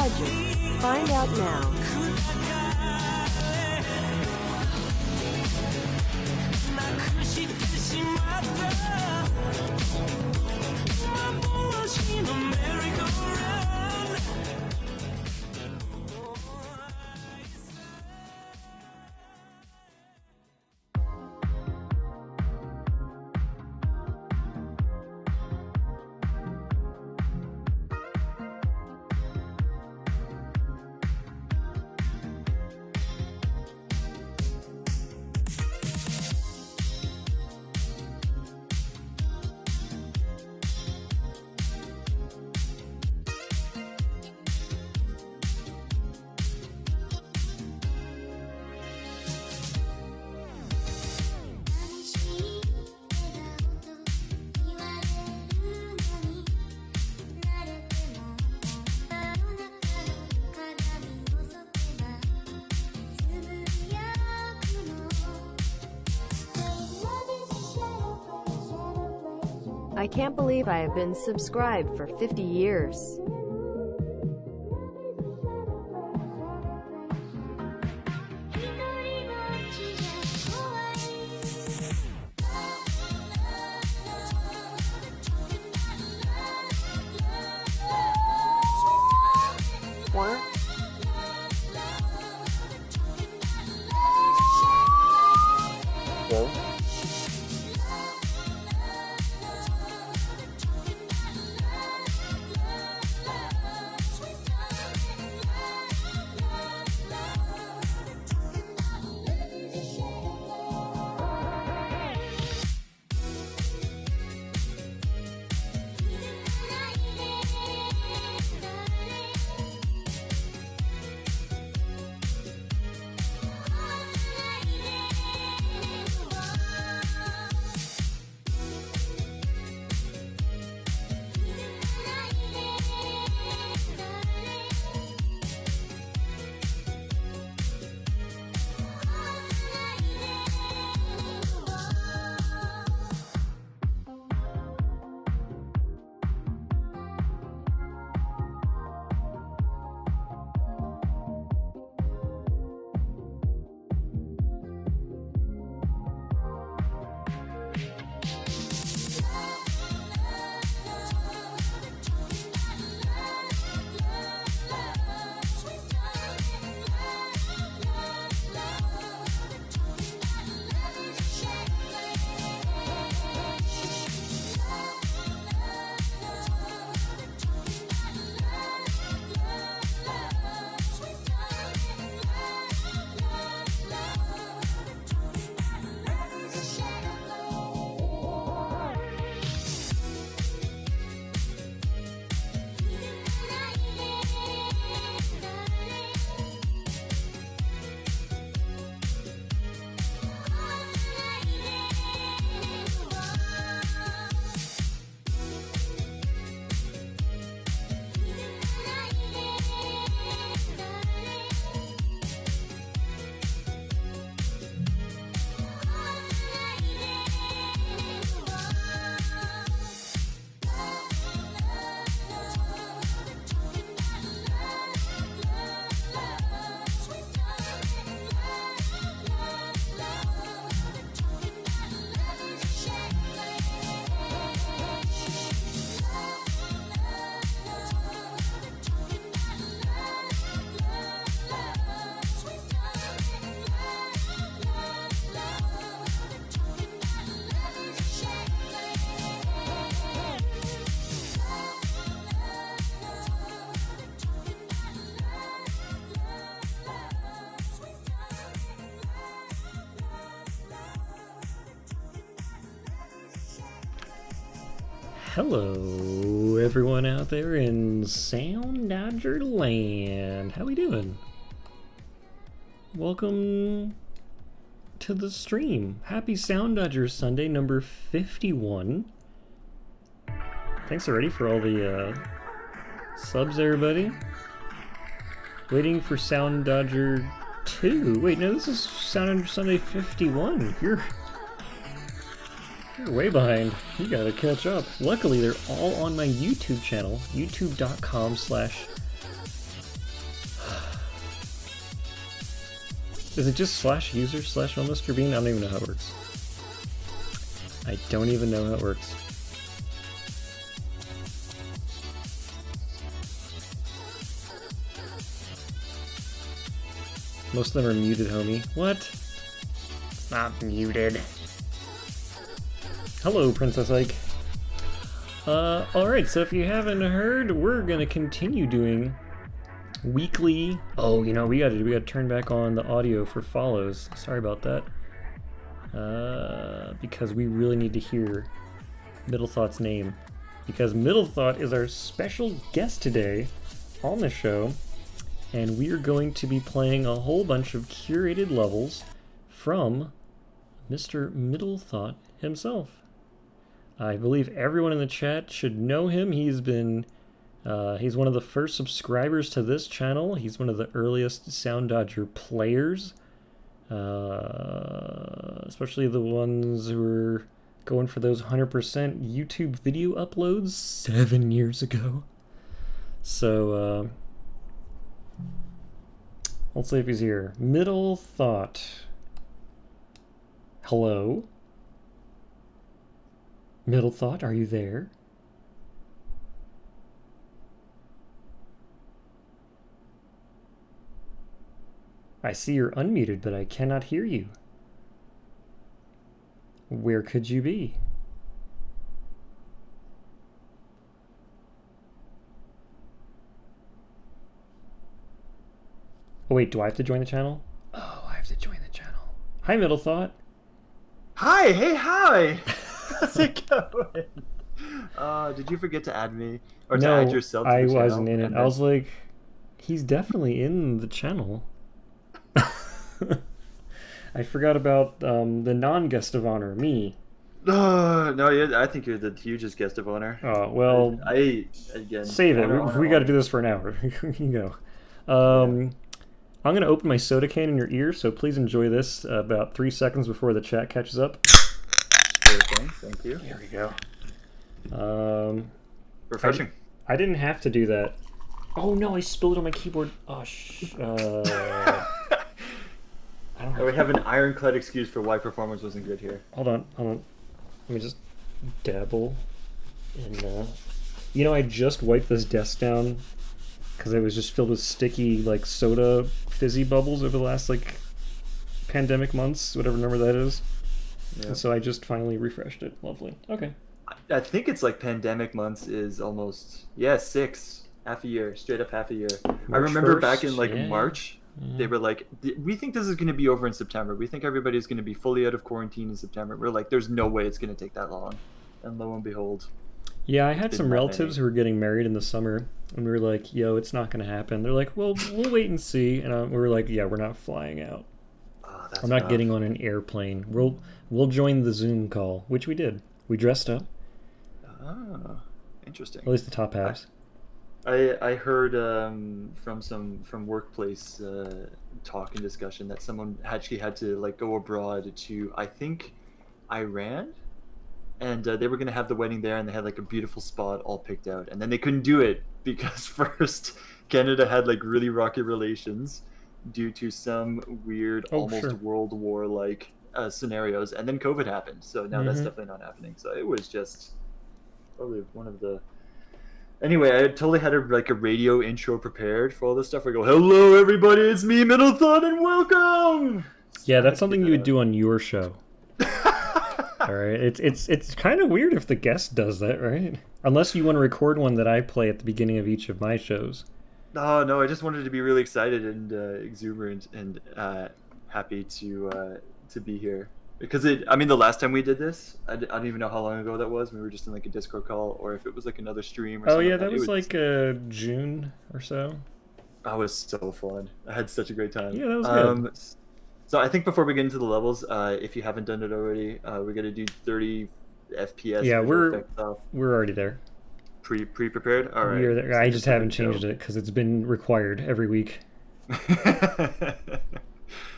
Soundodger. Find out now. I can't believe I have been subscribed for 50 years. What? Hello? Hello, everyone out there in Soundodger land. How we doing? Welcome to the stream. Happy Soundodger Sunday number 51. Thanks already for all the subs, everybody. Waiting for Soundodger 2. Wait, no, this is Soundodger Sunday 51. You're way behind. You gotta catch up. Luckily, they're all on my YouTube channel, youtube.com/. Is it just /user/OMrBean? I don't even know how it works. I don't even know how it works. Most of them are muted, homie. What? It's not muted. Hello, Princess Ike. Alright, so if you haven't heard, we're gonna continue doing weekly... Oh, you know, we gotta turn back on the audio for follows. Sorry about that. Because we really need to hear Middlethought's name. Because Middlethought is our special guest today on the show, and we are going to be playing a whole bunch of curated levels from Mr. Middlethought himself. I believe everyone in the chat should know him. He's been, he's one of the first subscribers to this channel. He's one of the earliest Soundodger players, especially the ones who were going for those 100% YouTube video uploads 7 years ago. So, let's see if he's here. Middlethought. Hello? Middlethought, are you there? I see you're unmuted, but I cannot hear you. Where could you be? Oh wait, do I have to join the channel? Oh, I have to join the channel. Hi, Middlethought. Hi, hey, hi! How's it going? Did you forget to add me? Or to add yourself to the channel? I wasn't in it. I was like, he's definitely in the channel. I forgot about the non-guest of honor, me. No, I think you're the hugest guest of honor. Oh, well, again, save it. We got to do this for an hour. You go. I'm going to open my soda can in your ear, so please enjoy this about 3 seconds before the chat catches up. Sure thing. Thank you. Here we go. Refreshing. I didn't have to do that. Oh no, I spilled it on my keyboard. Oh, I don't know. We have an ironclad excuse for why performance wasn't good here. Hold on. Let me just dabble in. You know, I just wiped this desk down because it was just filled with sticky, like, soda fizzy bubbles over the last, like, pandemic months, whatever number that is. Yeah. And so I just finally refreshed it. Lovely. Okay. I think it's like pandemic months is almost 6, half a year, straight up half a year. March I remember 1st, back in like March, they were like, we think this is going to be over in September. We think everybody's going to be fully out of quarantine in September. We're like, there's no way it's going to take that long. And lo and behold. Yeah, I had some relatives who were getting married in the summer, and we were like, yo, it's not going to happen. They're like, well, we'll wait and see. And we were like, yeah, we're not flying out. Oh, I'm not getting on an airplane. We'll join the Zoom call, which we did. We dressed up. Oh, interesting. At least the top halves. I heard from workplace talk and discussion that someone actually had to like go abroad to, I think, Iran, and they were going to have the wedding there, and they had like a beautiful spot all picked out, and then they couldn't do it because first Canada had like really rocky relations due to some weird almost World War like scenarios, and then COVID happened, so now that's definitely not happening. So it was just probably one of the... Anyway, I totally had a radio intro prepared for all this stuff. I go, hello everybody, it's me, Middlethought, and welcome! Yeah, that's something you would do on your show. Alright, it's kind of weird if the guest does that, right? Unless you want to record one that I play at the beginning of each of my shows. No, I just wanted to be really excited and exuberant and happy to be here. Because the last time we did this, I don't even know how long ago that was. We were just in like a Discord call, or if it was like another stream or something. Oh yeah, that was like June or so. That was so fun. I had such a great time. Yeah, that was good. So I think before we get into the levels, if you haven't done it already, we're gonna do 30 FPS. Yeah, we're already there. Pre-prepared. All right. We are there. I just haven't changed it because it's been required every week.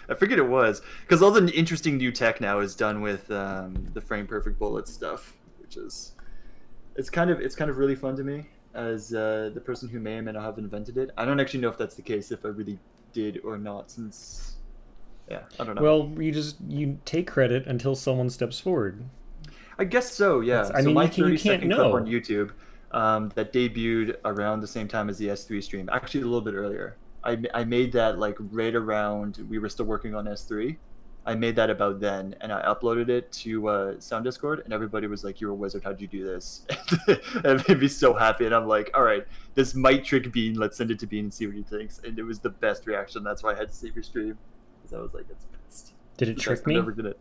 I figured it was because all the interesting new tech now is done with the frame perfect bullet stuff, which is it's kind of really fun to me as the person who may or may not have invented it. I don't actually know if that's the case, if I really did or not, since Yeah, I don't know. Well, you take credit until someone steps forward. I guess so, yeah. I So mean, my you 30-second can't clip know. on YouTube that debuted around the same time as the S3 stream, actually a little bit earlier. I made that like right around we were still working on S3. I made that about then, and I uploaded it to Sound Discord, and everybody was like, "You're a wizard. How'd you do this?" And it made me so happy. And I'm like, "All right, this might trick Bean. Let's send it to Bean and see what he thinks." And it was the best reaction. That's why I had to save your stream, because I was like, "It's best." Did it It's the trick best. I'm me? never gonna.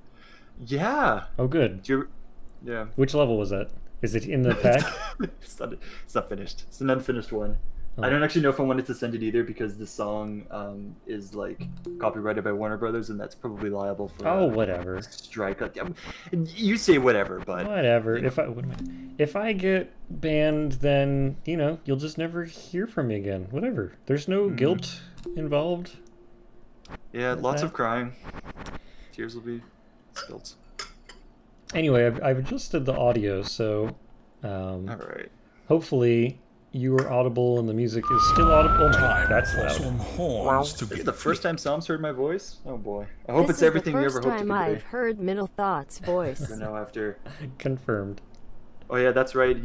Yeah. Oh, good. Yeah. Which level was that? Is it in the pack? It's not finished. It's an unfinished one. Oh. I don't actually know if I wanted to send it either because the song is like copyrighted by Warner Brothers, and that's probably liable for Whatever. strike. You say whatever, but Whatever. you know. If I get banned, then you'll just never hear from me again. Whatever. There's no guilt involved. Yeah, lots of crying. Tears will be spilled. Anyway, I've adjusted the audio, so All right. hopefully you are audible and the music is still audible. Oh my, that's loud. Some horns to This is get the first time Psalm's heard my voice. Oh boy. I hope This it's is everything the you first ever hoped it time could I've heard Middle Thought's voice. be. Now after. Confirmed. Oh yeah, that's right.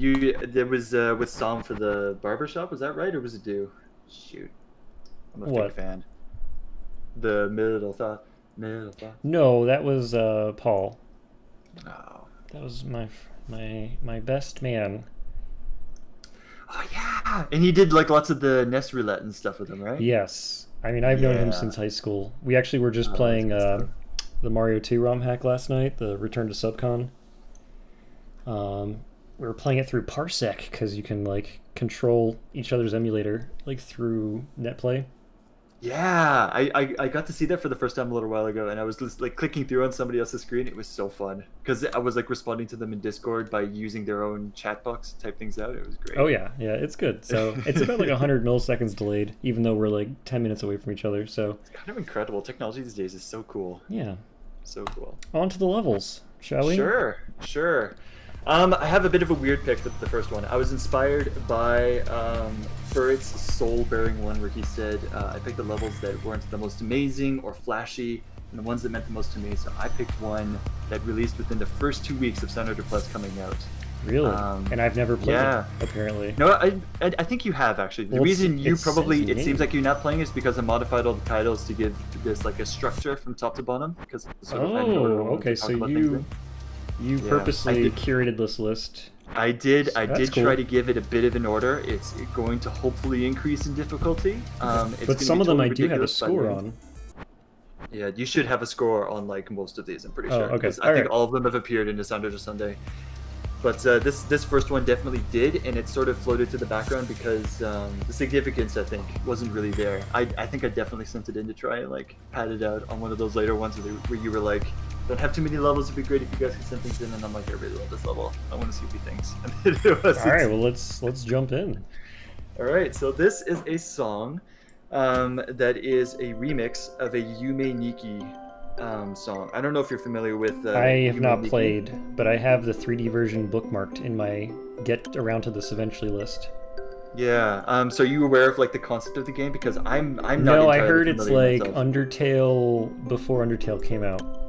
There was with Psalm for the barbershop. Was that right, or was it Do? Shoot, I'm a What? big fan. The middle thought. No, that was Paul. Oh. That was my best man. Oh yeah, and he did like lots of the NES roulette and stuff with him, right? Yes. I mean, I've known him Yeah. since high school. We actually were just Oh, playing that's good stuff. the Mario 2 ROM hack last night, the Return to Subcon. We were playing it through Parsec because you can like control each other's emulator like through NetPlay. Yeah, I got to see that for the first time a little while ago, and I was just like clicking through on somebody else's screen. It was so fun because I was like responding to them in Discord by using their own chat box to type things out. It was great. Oh yeah, it's good. So it's about like 100 milliseconds delayed, even though we're like 10 minutes away from each other. So It's kind of incredible. Technology these days is so cool. yeah, So cool. on to the levels, shall we? Sure. I have a bit of a weird pick for the first one. I was inspired by Furret's soul-bearing one where he said, I picked the levels that weren't the most amazing or flashy, and the ones that meant the most to me, so I picked one that released within the first 2 weeks of Soundodger Plus coming out. Really? And I've never played yeah. it, apparently. No, I think you have, actually. The Well, reason you it probably, says it me. seems like you're not playing is because I modified all the titles to give this like a structure from top to bottom, because sort of I know Oh, what I okay, want to so talk about things you in. Yeah, purposely I did- curated this list. I did That's try cool. to give it a bit of an order. It's going to hopefully increase in difficulty. It's But gonna some be of them totally I do have a ridiculous by the score end. on. Yeah, you should have a score on like most of these, I'm pretty Oh, sure. okay. 'Cause I think Alright. all of them have appeared in the Soundodger Sunday. But this first one definitely did, and it sort of floated to the background because the significance, I think, wasn't really there. I think I definitely sent it in to try and like pad it out on one of those later ones where you were like, don't have too many levels, it'd be great if you guys could send things in, and I'm like, I really love this level. I want to see what he thinks. And it wasn't. All right, well let's jump in. All right, so this is a song that is a remix of a Yume Nikki song. I don't know if you're familiar with. I have Yume not Nikki. played, but I have the 3D version bookmarked in my get around to this eventually list. Yeah. So are you aware of like the concept of the game? Because I'm not. No, I entirely heard it's familiar like myself. Undertale before Undertale came out.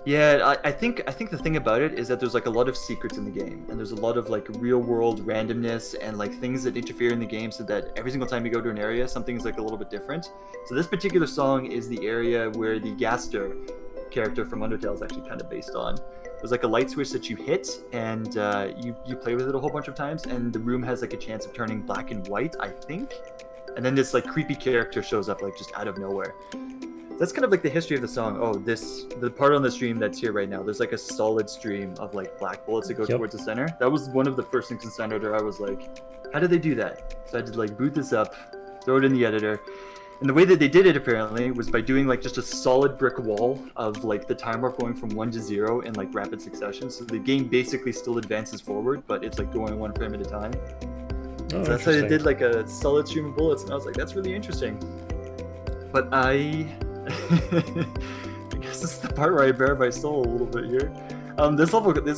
Yeah, I think the thing about it is that there's like a lot of secrets in the game, and there's a lot of like real world randomness and like things that interfere in the game, so that every single time you go to an area, something's like a little bit different. So this particular song is the area where the Gaster character from Undertale is actually kind of based on. There's like a light switch that you hit, and you play with it a whole bunch of times, and the room has like a chance of turning black and white, I think. And then this like creepy character shows up like just out of nowhere. That's kind of like the history of the song. Oh, the part on the stream that's here right now, there's like a solid stream of like black bullets that go Yep. towards the center. That was one of the first things in Soundodger I was like, how did they do that? So I had to like boot this up, throw it in the editor. And the way that they did it apparently was by doing like just a solid brick wall of like the time warp going from 1 to 0 in like rapid succession. So the game basically still advances forward, but it's like going one frame at a time. Oh, So that's how they interesting. did like a solid stream of bullets, and I was like, that's really interesting. But I guess this is the part where I bare my soul a little bit here. This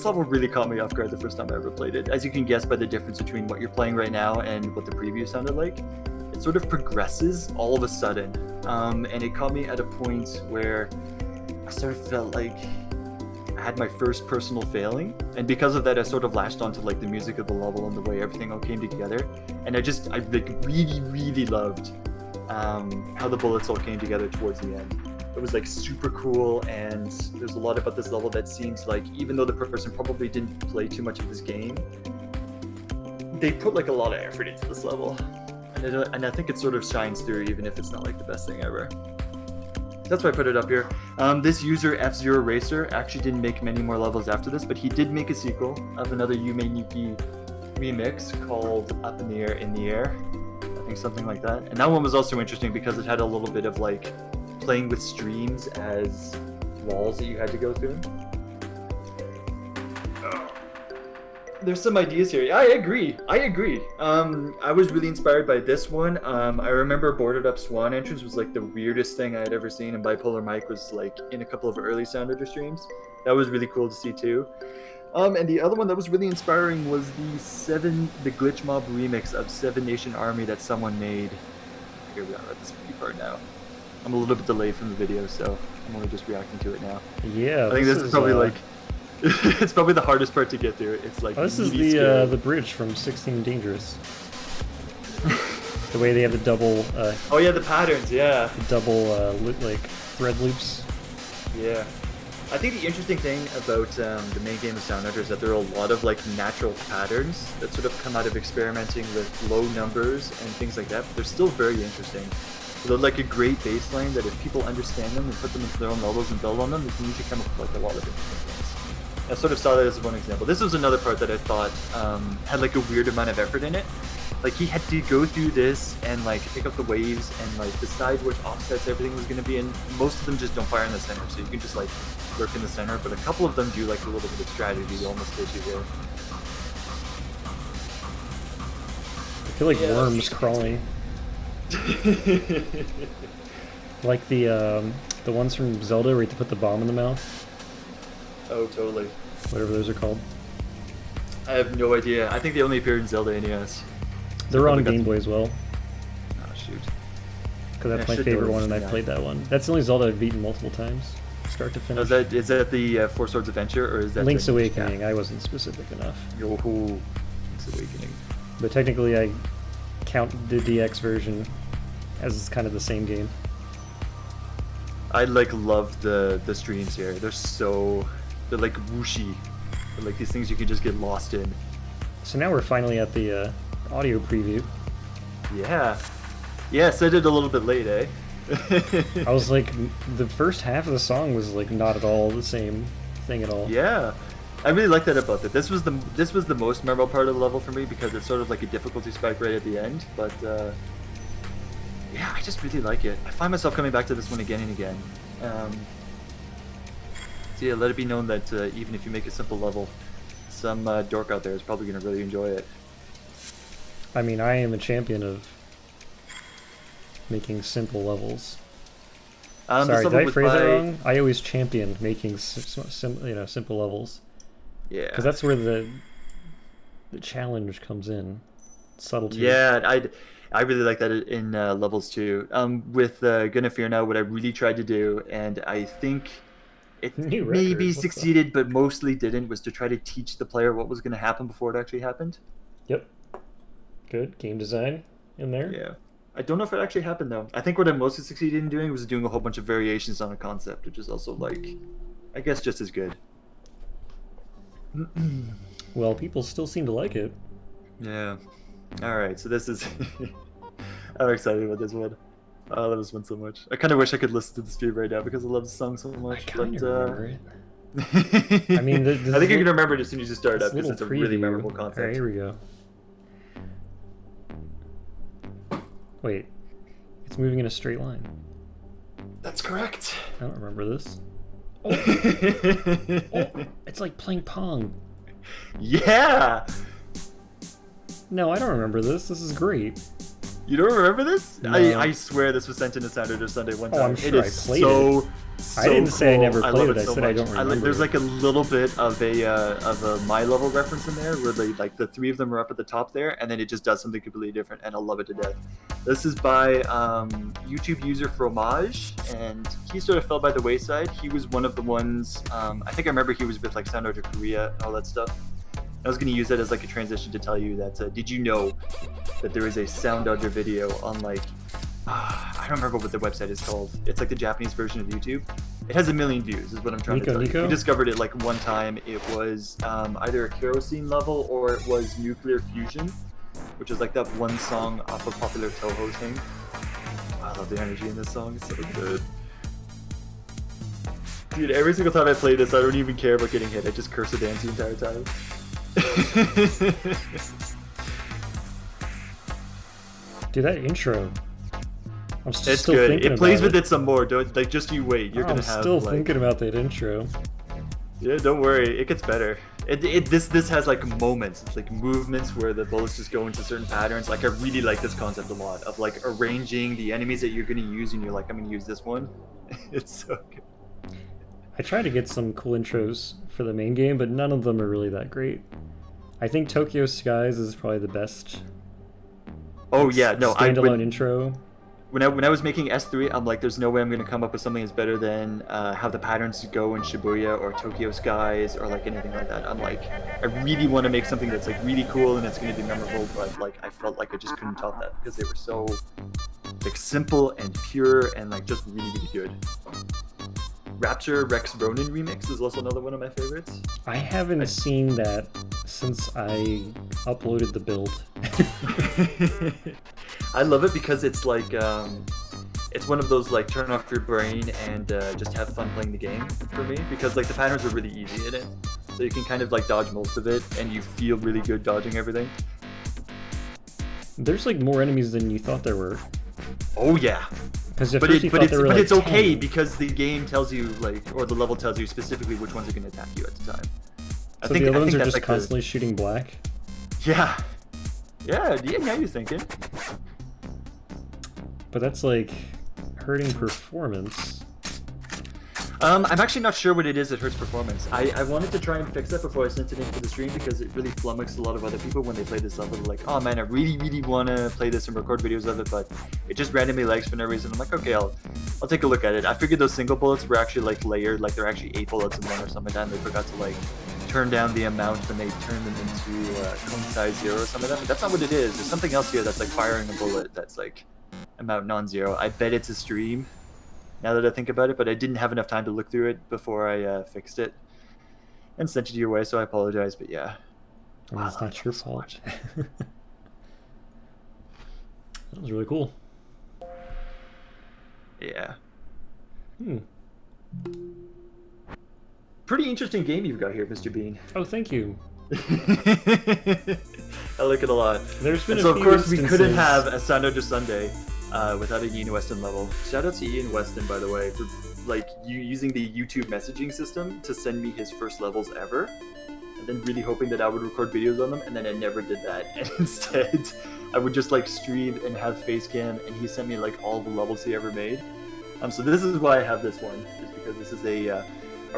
level really caught me off guard the first time I ever played it. As you can guess by the difference between what you're playing right now and what the preview sounded like. it sort of progresses all of a sudden, and it caught me at a point where I sort of felt like I had my first personal failing, and because of that I sort of latched onto like the music of the level and the way everything all came together, and I like really loved how the bullets all came together towards the end. It was like super cool, and there's a lot about this level that seems like, even though the person probably didn't play too much of this game, they put like a lot of effort into this level, and I think it sort of shines through even if it's not like the best thing ever. That's why I put it up here. This user F-Zero Racer actually didn't make many more levels after this, but he did make a sequel of another Yume Nikki remix called Up in the Air. I think something like that. And that one was also interesting because it had a little bit of like playing with streams as walls that you had to go through. There's some ideas here. Yeah, I agree. I was really inspired by this one. I remember Boarded Up Swan entrance was like the weirdest thing I had ever seen, and Bipolar Mike was like in a couple of early Soundodger streams. That was really cool to see too. And the other one that was really inspiring was the Glitch Mob remix of Seven Nation Army that someone made. Here we are at this part now. I'm a little bit delayed from the video, so I'm only just reacting to it now. Yeah, I think this is probably like it's probably the hardest part to get through. It's like this is the bridge from 16 Dangerous. The way they have the double. Oh yeah, the patterns. Yeah. The double like thread loops. Yeah. I think the interesting thing about the main game of Soundodger is that there are a lot of like natural patterns that sort of come out of experimenting with low numbers and things like that. But they're still very interesting. So they're like a great baseline that if people understand them and put them into their own levels and build on them, they can usually come up with like a lot of interesting things. I sort of saw that as one example. This was another part that I thought had like a weird amount of effort in it. Like he had to go through this and like pick up the waves and like decide which offsets everything was going to be, and most of them just don't fire in the center, so you can just like lurk in the center, but a couple of them do like a little bit of strategy to almost get you there. I feel like worms crawling. Like the ones from Zelda where you have to put the bomb in the mouth. Oh, totally. Whatever those are called. I have no idea. I think they only appeared in Zelda NES. They're on Game Boy as well. Oh, shoot. Because that's my favorite one, and I played that one. That's the only Zelda I've beaten multiple times, start to finish. Oh, is that the Four Swords Adventure, or is that Link's Awakening? I wasn't specific enough. Link's Awakening. But technically, I count the DX version as kind of the same game. I like love the streams here. They're like whooshy. They're like these things you can just get lost in. So now we're finally at the audio preview. Yeah. Yes, I did a little bit late, eh? I was like, the first half of the song was like not at all the same thing at all. Yeah. I really like that about it. This was the most memorable part of the level for me because it's sort of like a difficulty spike right at the end, but yeah, I just really like it. I find myself coming back to this one again and again. So yeah, let it be known that even if you make a simple level, some dork out there is probably going to really enjoy it. I mean, I am a champion of making simple levels. Sorry, did I phrase that wrong? I always champion making simple levels. Yeah. Because that's where the challenge comes in. Subtlety. Yeah, I really like that in levels too. With Gonna Fear Now, what I really tried to do, and I think it maybe succeeded, but mostly didn't, was to try to teach the player what was going to happen before it actually happened. Yep. Good. Game design in there. Yeah. I don't know if it actually happened, though. I think what I mostly succeeded in doing was doing a whole bunch of variations on a concept, which is also, like, I guess just as good. Well, people still seem to like it. Yeah. Alright, so this is... I'm excited about this one. I love this one so much. I kind of wish I could listen to the stream right now because I love the song so much. I kind of remember it. I mean, I think you can remember it as soon as you start up because it's a really memorable concept. Alright, here we go. Wait, it's moving in a straight line. That's correct. I don't remember this. Oh, it's like playing Pong. Yeah! No, I don't remember this. This is great. You don't remember this? No. I swear this was sent in a Soundodger Sunday one time. I'm sure it is I played so, it. so I didn't say I cool. never played love it. I so said I much. don't remember. There's it. like a little bit of a my level reference in there where they like the three of them are up at the top there, and then it just does something completely different, and I love it to death. This is by YouTube user Fromage, and he sort of fell by the wayside. He was one of the ones. I think I remember he was with like Soundodger Korea and all that stuff. I was going to use that as like a transition to tell you that did you know that there is a Soundodger video on like I don't remember what the website is called. It's like the Japanese version of YouTube. It has 1 million views is what I'm trying to tell you. We discovered it like one time. It was either a kerosene level or it was nuclear fusion, which is like that one song off a popular Toho thing. I love the energy in this song. It's so good. Dude, every single time I play this, I don't even care about getting hit. I just curse a dance the entire time. Dude, that intro. I'm still it's good. thinking It plays about with it some more. Don't like just you wait. You're gonna have. I'm still like, thinking about that intro. Yeah, don't worry. It gets better. This has like moments. It's like movements where the bullets just go into certain patterns. Like I really like this concept a lot of like arranging the enemies that you're gonna use, and you're like, I'm gonna use this one. It's so good. I tried to get some cool intros for the main game, but none of them are really that great. I think Tokyo Skies is probably the best. Oh yeah, no, standalone intro. When I was making S3, I'm like, there's no way I'm gonna come up with something that's better than how the patterns go in Shibuya or Tokyo Skies or like anything like that. I'm like, I really want to make something that's like really cool and it's gonna be memorable, but like I felt like I just couldn't top that because they were so like simple and pure and like just really really good. Rapture Rex Ronin remix is also another one of my favorites. I haven't seen that since I uploaded the build. I love it because it's like it's one of those like turn off your brain and just have fun playing the game for me because like the patterns are really easy in it, so you can kind of like dodge most of it and you feel really good dodging everything. There's like more enemies than you thought there were. Oh yeah. But it's okay because the game tells you like, or the level tells you specifically which ones are going to attack you at the time. So the other ones are just constantly shooting black? Yeah. Yeah, now you're thinking. But that's like hurting performance. I'm actually not sure what it is that hurts performance. I wanted to try and fix that before I sent it in for the stream because it really flummoxed a lot of other people when they play this level. They're like, oh man, I really, really want to play this and record videos of it, but it just randomly lags for no reason. I'm like, okay, I'll take a look at it. I figured those single bullets were actually like layered, like they're actually 8 bullets in one or something like that, and they forgot to like turn down the amount when they turn them into cone size 0 or something like that. But that's not what it is. There's something else here that's like firing a bullet that's like amount non-zero. I bet it's a stream. Now that I think about it, but I didn't have enough time to look through it before I fixed it and sent it your way, so I apologize, but yeah. Well, it's not your fault. That was really cool. Yeah. Hmm. Pretty interesting game you've got here, Mr. Bean. Oh, thank you. I like it a lot. There's been so a few of course instances... we couldn't have a Soundodger Sunday without a Ian Weston level. Shout out to Ian Weston, by the way, for like using the YouTube messaging system to send me his first levels ever, and then really hoping that I would record videos on them, and then I never did that. And instead, I would just like stream and have face cam, and he sent me like all the levels he ever made. So this is why I have this one, just because this is a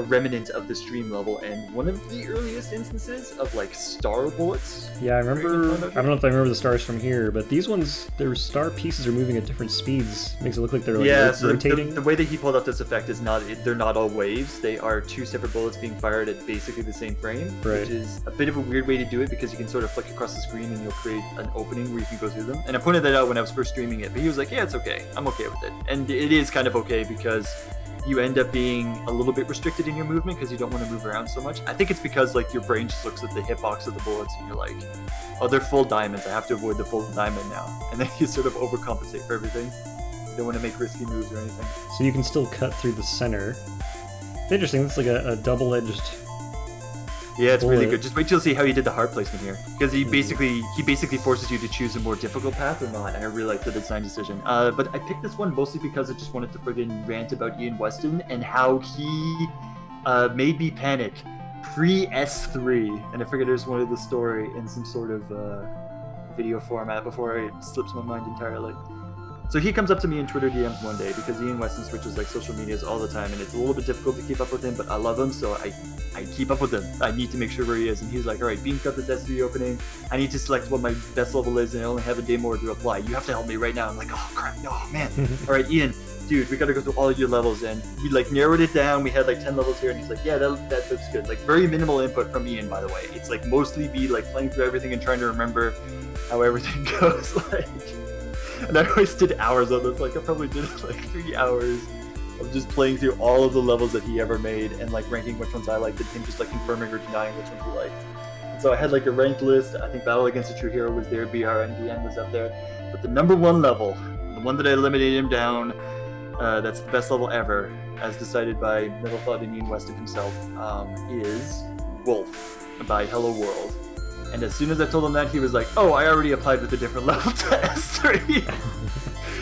remnant of the stream level and one of the earliest instances of like star bullets. Yeah, I remember. I don't know if I remember the stars from here, but these ones, their star pieces are moving at different speeds. Makes it look like they're like rotating. The way that he pulled up this effect is they're not all waves. They are 2 separate bullets being fired at basically the same frame, right. Which is a bit of a weird way to do it because you can sort of flick across the screen and you'll create an opening where you can go through them. And I pointed that out when I was first streaming it, but he was like, yeah, it's okay. I'm okay with it. And it is kind of okay because you end up being a little bit restricted in your movement because you don't want to move around so much. I think it's because like your brain just looks at the hitbox of the bullets and you're like, oh, they're full diamonds. I have to avoid the full diamond now. And then you sort of overcompensate for everything. You don't want to make risky moves or anything. So you can still cut through the center. It's interesting. It's like a double-edged. Yeah, it's really good. Just wait till you see how he did the heart placement here, because he basically forces you to choose a more difficult path or not. And I really like the design decision. But I picked this one mostly because I just wanted to friggin' rant about Ian Weston and how he made me panic pre S3, and I figured I just wanted the story in some sort of video format before it slips my mind entirely. So he comes up to me in Twitter DMs one day because Ian Weston switches like social medias all the time, and it's a little bit difficult to keep up with him, but I love him, so I keep up with him. I need to make sure where he is, and he's like, all right, Beam cut this S3 opening. I need to select what my best level is, and I only have a day more to apply. You have to help me right now. I'm like, oh crap, oh man. All right, Ian, dude, we gotta go through all of your levels, and we like narrowed it down. We had like 10 levels here, and he's like, yeah, that looks good. Like very minimal input from Ian, by the way. It's like mostly be like playing through everything and trying to remember how everything goes. Like. And I wasted hours on this. Like I probably did like 3 hours of just playing through all of the levels that he ever made and like ranking which ones I liked and him just like confirming or denying which ones he liked. And so I had like a ranked list. I think Battle Against a True Hero was there, BRNDN was up there. But the number one level, the one that I eliminated him down, that's the best level ever, as decided by middlethought and Ian Weston himself, is Wolf by Hello World. And as soon as I told him that, he was like, oh, I already applied with a different level to S3.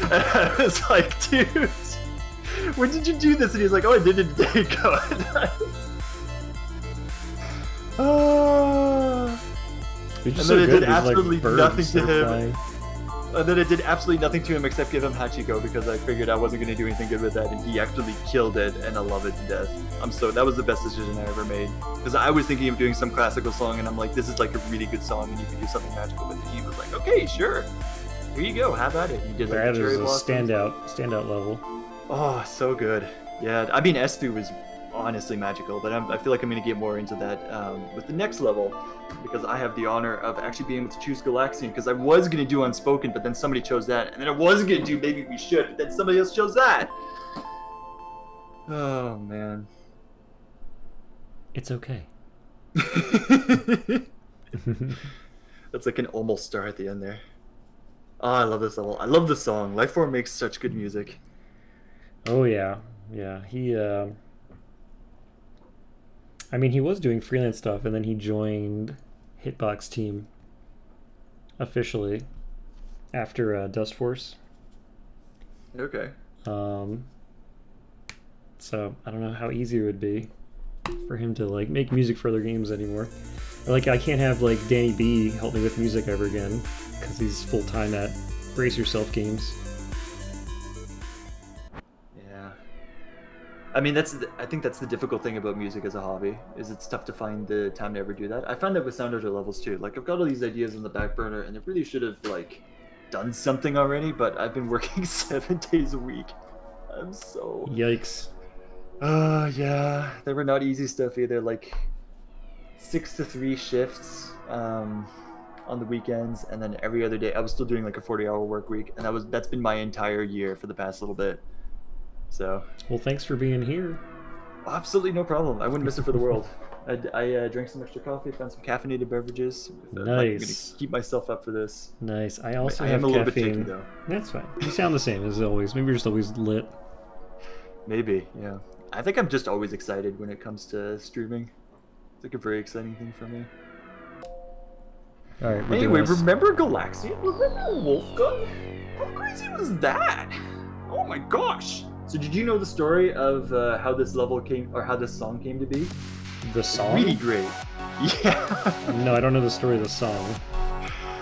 And I was like, dude, when did you do this? And he's like, oh, I did it a day ago. And then it did absolutely nothing to him. And then it did absolutely nothing to him except give him Hachiko because I figured I wasn't going to do anything good with that, and he actually killed it, and I love it to death. That was the best decision I ever made, because I was thinking of doing some classical song, and I'm like, this is like a really good song, and you can do something magical with it. And he was like, okay, sure, here you go, have at it. And he did like that cherry is a blossoms. standout level. Oh, so good. Yeah, I mean, S3 was honestly magical, but I feel like I'm going to get more into that with the next level, because I have the honor of actually being able to choose Galaxian, because I was going to do Unspoken, but then somebody chose that, and then I was going to do Maybe We Should, but then somebody else chose that. Oh, man. It's okay. That's like an almost star at the end there. Oh, I love this level. I love the song. Lifeform makes such good music. Oh, yeah. Yeah, he was doing freelance stuff, and then he joined Hitbox Team officially after Dust Force. Okay. So I don't know how easy it would be for him to like make music for other games anymore. Like I can't have like Danny B help me with music ever again because he's full time at Brace Yourself Games. I mean, I think that's the difficult thing about music as a hobby, is it's tough to find the time to ever do that. I found that with Soundodger levels too. Like I've got all these ideas on the back burner, and I really should have like done something already, but I've been working 7 days a week. I'm so... Yikes. Yeah, they were not easy stuff either. Like 6 to 3 shifts on the weekends, and then every other day I was still doing like a 40-hour work week, and that's been my entire year for the past little bit. So, well, thanks for being here. Absolutely no problem. I wouldn't miss it for the world. I drank some extra coffee, found some caffeinated beverages. Nice. I'm going to keep myself up for this. Nice. I also I have am a little caffeine. bit picky, though. That's fine. You sound the same as always. Maybe you're just always lit. Maybe, yeah. I think I'm just always excited when it comes to streaming. It's like a very exciting thing for me. All right. Anyway, remember Galaxian? Remember Wolfgun? How crazy was that? Oh my gosh! So did you know the story of how this level came, or how this song came to be? The song? It's really great. Yeah. No, I don't know the story of the song.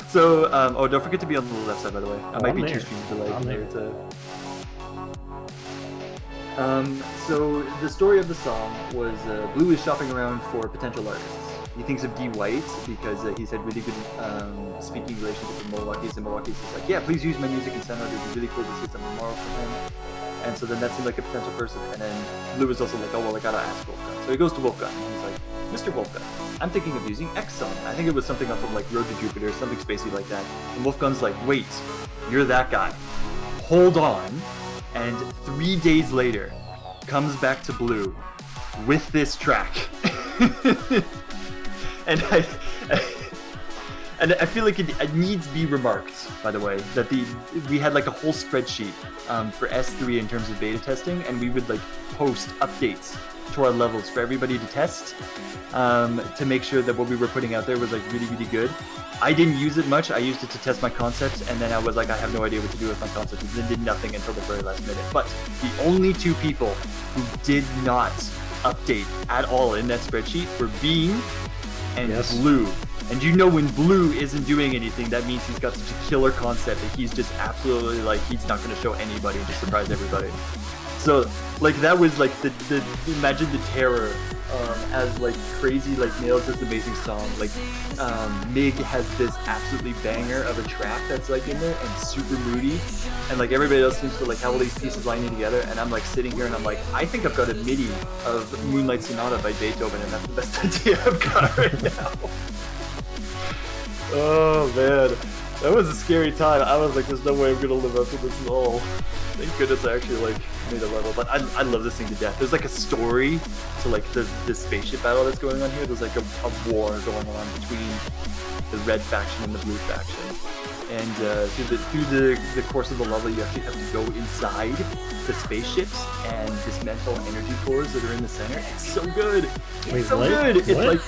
So, oh, don't forget to be on the left side, by the way. I might be there. too stream delayed. I'm there. So the story of the song was Blue is shopping around for potential artists. He thinks of D. White because he's had really good speaking relationships with Milwaukee's, and Milwaukee's just like, yeah, please use my music in Soundodger. It'd be really cool to see something more from him. And so then that seemed like a potential person, and then Blue was also like, oh, well, I gotta ask Wolfgun. So he goes to Wolfgun, and he's like, Mr. Wolfgun, I'm thinking of using X Song. I think it was something up from like Road to Jupiter, something spacey like that. And Wolfgun's like, wait, you're that guy. Hold on. And 3 days later, comes back to Blue with this track. And I feel like it needs to be remarked, by the way, that we had like a whole spreadsheet for S3 in terms of beta testing, and we would like post updates to our levels for everybody to test to make sure that what we were putting out there was like really, really good. I didn't use it much. I used it to test my concepts, and then I was like, I have no idea what to do with my concepts, and then did nothing until the very last minute. But the only 2 people who did not update at all in that spreadsheet were Beam and Yes. Blue. And you know when blue isn't doing anything, that means he's got such a killer concept that he's just absolutely like, he's not going to show anybody and just surprise everybody. So like that was like the imagine the terror as like crazy like nails this amazing song. Like Mig has this absolutely banger of a track that's like in there and super moody, and like everybody else seems to like have all these pieces lining together, and I'm like sitting here and I'm like, I think I've got a MIDI of Moonlight Sonata by Beethoven, and that's the best idea I've got right now. Oh man, that was a scary time. I was like, there's no way I'm gonna live up to this at all. Thank goodness I actually like made a level, but I love this thing to death. There's like a story to like the spaceship battle that's going on here. There's like a war going on between the red faction and the blue faction, and through the course of the level, you actually have to go inside the spaceships and dismantle energy cores that are in the center. It's so good. It's so good. It's like,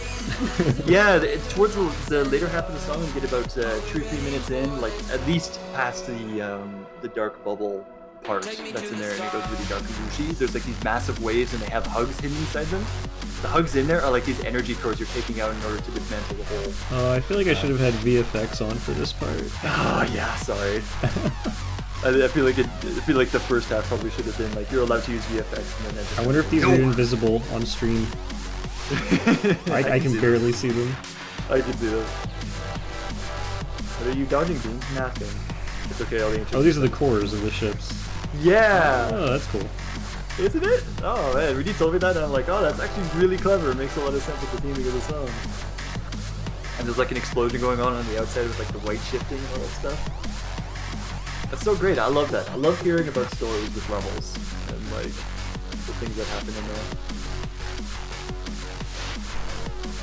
yeah, it's towards the later half of the song. We get about 2 or 3 minutes in, like at least past the dark bubble part that's in there, and it goes really dark and whooshy. There's like these massive waves, and they have hugs hidden inside them. The hugs in there are like these energy cores you're taking out in order to dismantle the whole. Oh, I feel like I should have had VFX on for this part. Oh yeah, sorry. I feel like the first half probably should have been like you're allowed to use VFX, and then I wonder if these are invisible on stream. I can barely see them. I can see them. What are you dodging, Bean? Nothing. It's okay, I'll answer. Oh, these are the cores of the ships. Yeah! Oh, that's cool. Isn't it? Oh man, Rudy told me that and I'm like, oh, that's actually really clever. It makes a lot of sense with the theming of the song. And there's like an explosion going on the outside with like the white shifting and all that stuff. That's so great, I love that. I love hearing about stories with levels and like the things that happen in there.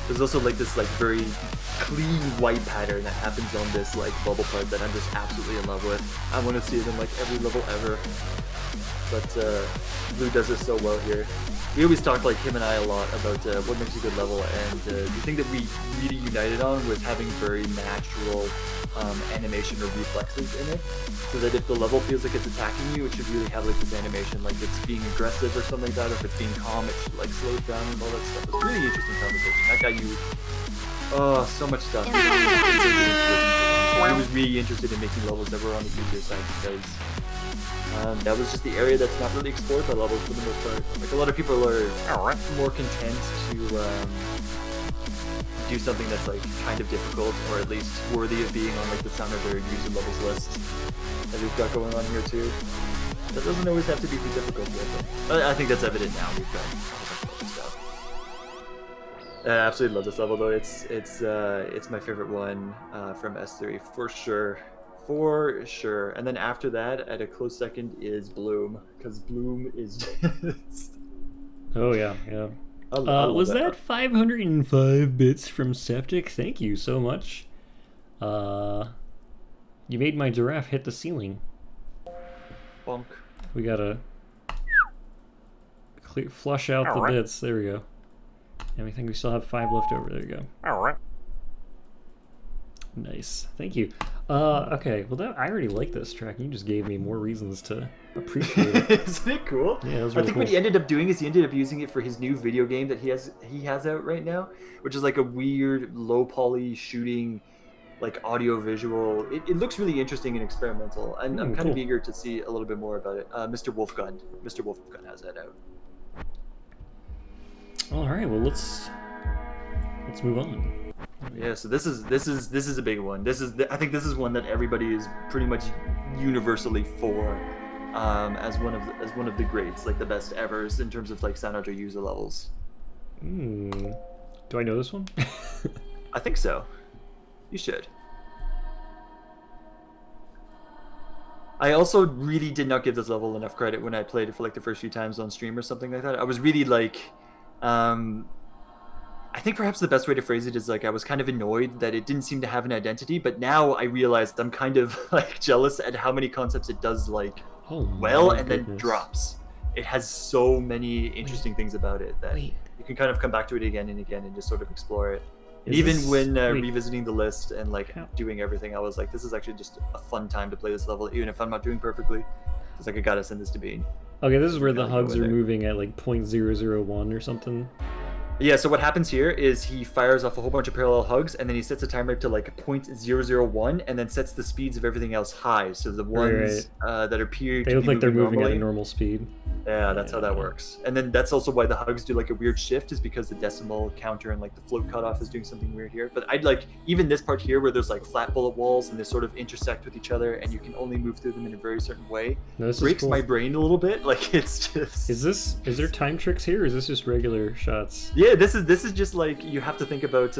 There's also like this like very clean white pattern that happens on this like bubble part that I'm just absolutely in love with. I want to see it in like every level ever. But Blue does this so well here. We always talk like him and I a lot about what makes a good level, and the thing that we really united on was having very natural animation or reflexes in it, so that if the level feels like it's attacking you, it should really have like this animation, like it's being aggressive or something like that, or if it's being calm, it should like slow it down and all that stuff. It's really interesting conversation. That guy used so much stuff. He was really interested in making levels that were on the easier side because that was just the area that's not really explored by levels for the most part. Like a lot of people are more content to do something that's like kind of difficult, or at least worthy of being on like the Soundodger user levels list that we've got going on here too. That doesn't always have to be too difficult with them. I think that's evident now. We've got a whole bunch of other stuff. I absolutely love this level though. It's my favorite one from S3 for sure. For sure. And then after that, at a close second, is Bloom, because Bloom is just... Oh yeah, yeah. Was that 505 bits from Septic? Thank you so much. You made my giraffe hit the ceiling. Bonk. We gotta flush out the bits. There we go. And we think we still have 5 left over. There you go. Nice. Thank you. Okay, well I already like this track. You just gave me more reasons to appreciate it. Isn't it cool? Yeah, it was I really think cool. what he ended up doing is he ended up using it for his new video game that he has out right now, which is like a weird low poly shooting, like audio visual. It looks really interesting and experimental, and I'm kind of eager to see a little bit more about it. Mr. Wolfgun has that out. All right, well let's move on. Yeah, so this is a big one. I think this is one that everybody is pretty much universally for, as one of the greats, like the best evers in terms of like Soundodger user levels. Do I know this one? I think so. You should. I also really did not give this level enough credit when I played it for like the first few times on stream or something like that. I was really like, I think perhaps the best way to phrase it is like I was kind of annoyed that it didn't seem to have an identity, but now I realized I'm kind of like jealous at how many concepts it does like well and then drops. It has so many interesting things about it that you can kind of come back to it again and again and just sort of explore it. And even when revisiting the list and like doing everything, I was like, this is actually just a fun time to play this level, even if I'm not doing perfectly. It's like I gotta send this to Bean. Okay, this is where the hugs are moving at like 0.001 or something. Yeah, so what happens here is he fires off a whole bunch of parallel hugs, and then he sets a timer to like 0.001, and then sets the speeds of everything else high. So the ones that appear They to look be like they're moving moving at a normally, normal speed. yeah, that's how that works. And then that's also why the hugs do like a weird shift, is because the decimal counter and like the float cutoff is doing something weird here. But I'd like even this part here where there's like flat bullet walls and they sort of intersect with each other, and you can only move through them in a very certain way. No, this Breaks is cool. my brain a little bit. Like it's just. Is there time tricks here, or is this just regular shots? Yeah, this is just like you have to think about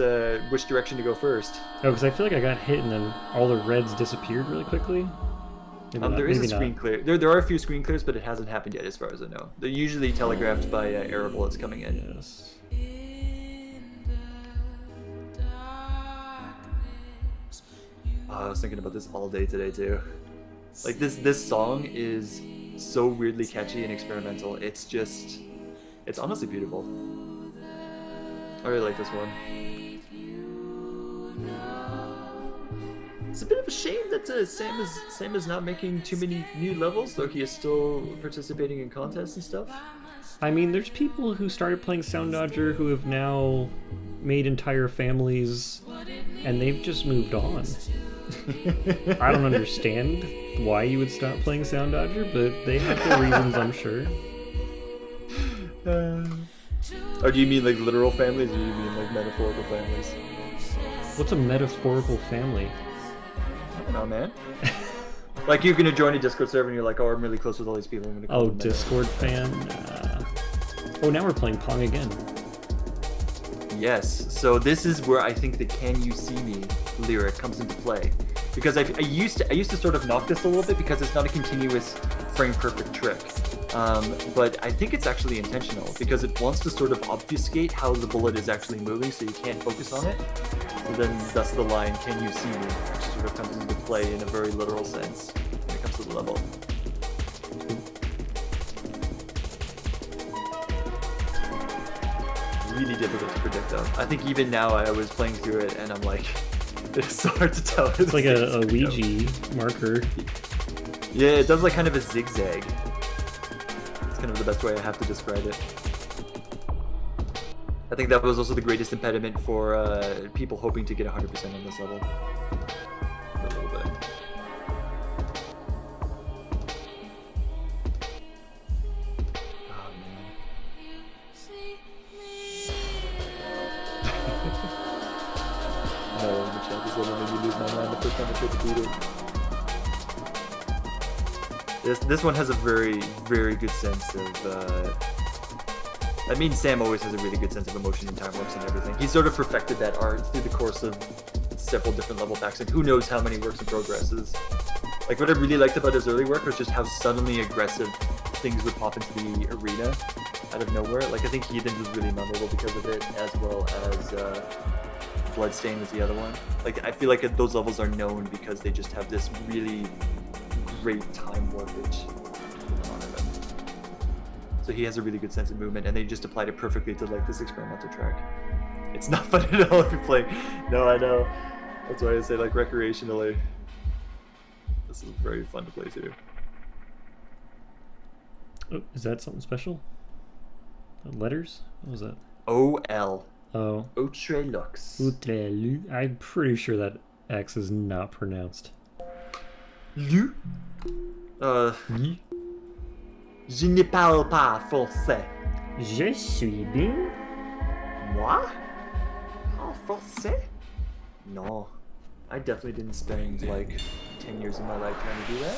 which direction to go first. Oh, because I feel like I got hit and then all the reds disappeared really quickly. There is a screen clear. There are a few screen clears, but it hasn't happened yet, as far as I know. They're usually telegraphed by air bullets coming in. Yes. Oh, I was thinking about this all day today too. Like this song is so weirdly catchy and experimental. It's honestly beautiful. I really like this one. It's a bit of a shame that Sam is not making too many new levels, though he is still participating in contests and stuff. I mean, there's people who started playing Soundodger who have now made entire families, and they've just moved on. I don't understand why you would stop playing Soundodger, but they have their reasons, I'm sure. Or do you mean like literal families, or do you mean like metaphorical families? What's a metaphorical family? I don't know, man. Like you're gonna join a Discord server and you're like, oh, I'm really close with all these people. I'm gonna call them Discord fan? Oh, now we're playing Pong again. Yes, so this is where I think the "Can You See Me" lyric comes into play, because I used to sort of knock this a little bit because it's not a continuous frame perfect trick, but I think it's actually intentional because it wants to sort of obfuscate how the bullet is actually moving, so you can't focus on it. And then thus the line "Can you see me?" which sort of comes into play in a very literal sense when it comes to the level. Really difficult to predict though. I think even now I was playing through it and I'm like, it's so hard to tell. It's like a Ouija marker. Yeah, it does like kind of a zigzag. It's kind of the best way I have to describe it. I think that was also the greatest impediment for people hoping to get 100% on this level. A little bit. No, Michelle, this level made me lose my mind the first time I tried to beat it. This one has a very, very good sense of. I mean, Sam always has a really good sense of emotion and time warps and everything. He sort of perfected that art through the course of several different level packs, and who knows how many works in progresses. Like what I really liked about his early work was just how suddenly aggressive things would pop into the arena out of nowhere. Like I think Heathen was really memorable because of it, as well as Bloodstain was the other one. Like I feel like those levels are known because they just have this really great time warpage on them. So he has a really good sense of movement, and they just applied it perfectly to like this experimental track. It's not fun at all if you're playing. No, I know. That's why I say like recreationally. This is very fun to play too. Oh, is that something special? Letters? What was that? O-L. Oh. Outre Lux. Outre. I'm pretty sure that X is not pronounced. Lu? Lu? Je ne parle pas français. Je suis bien. Moi? Parle français? No. I definitely didn't spend like 10 years of my life trying to do that.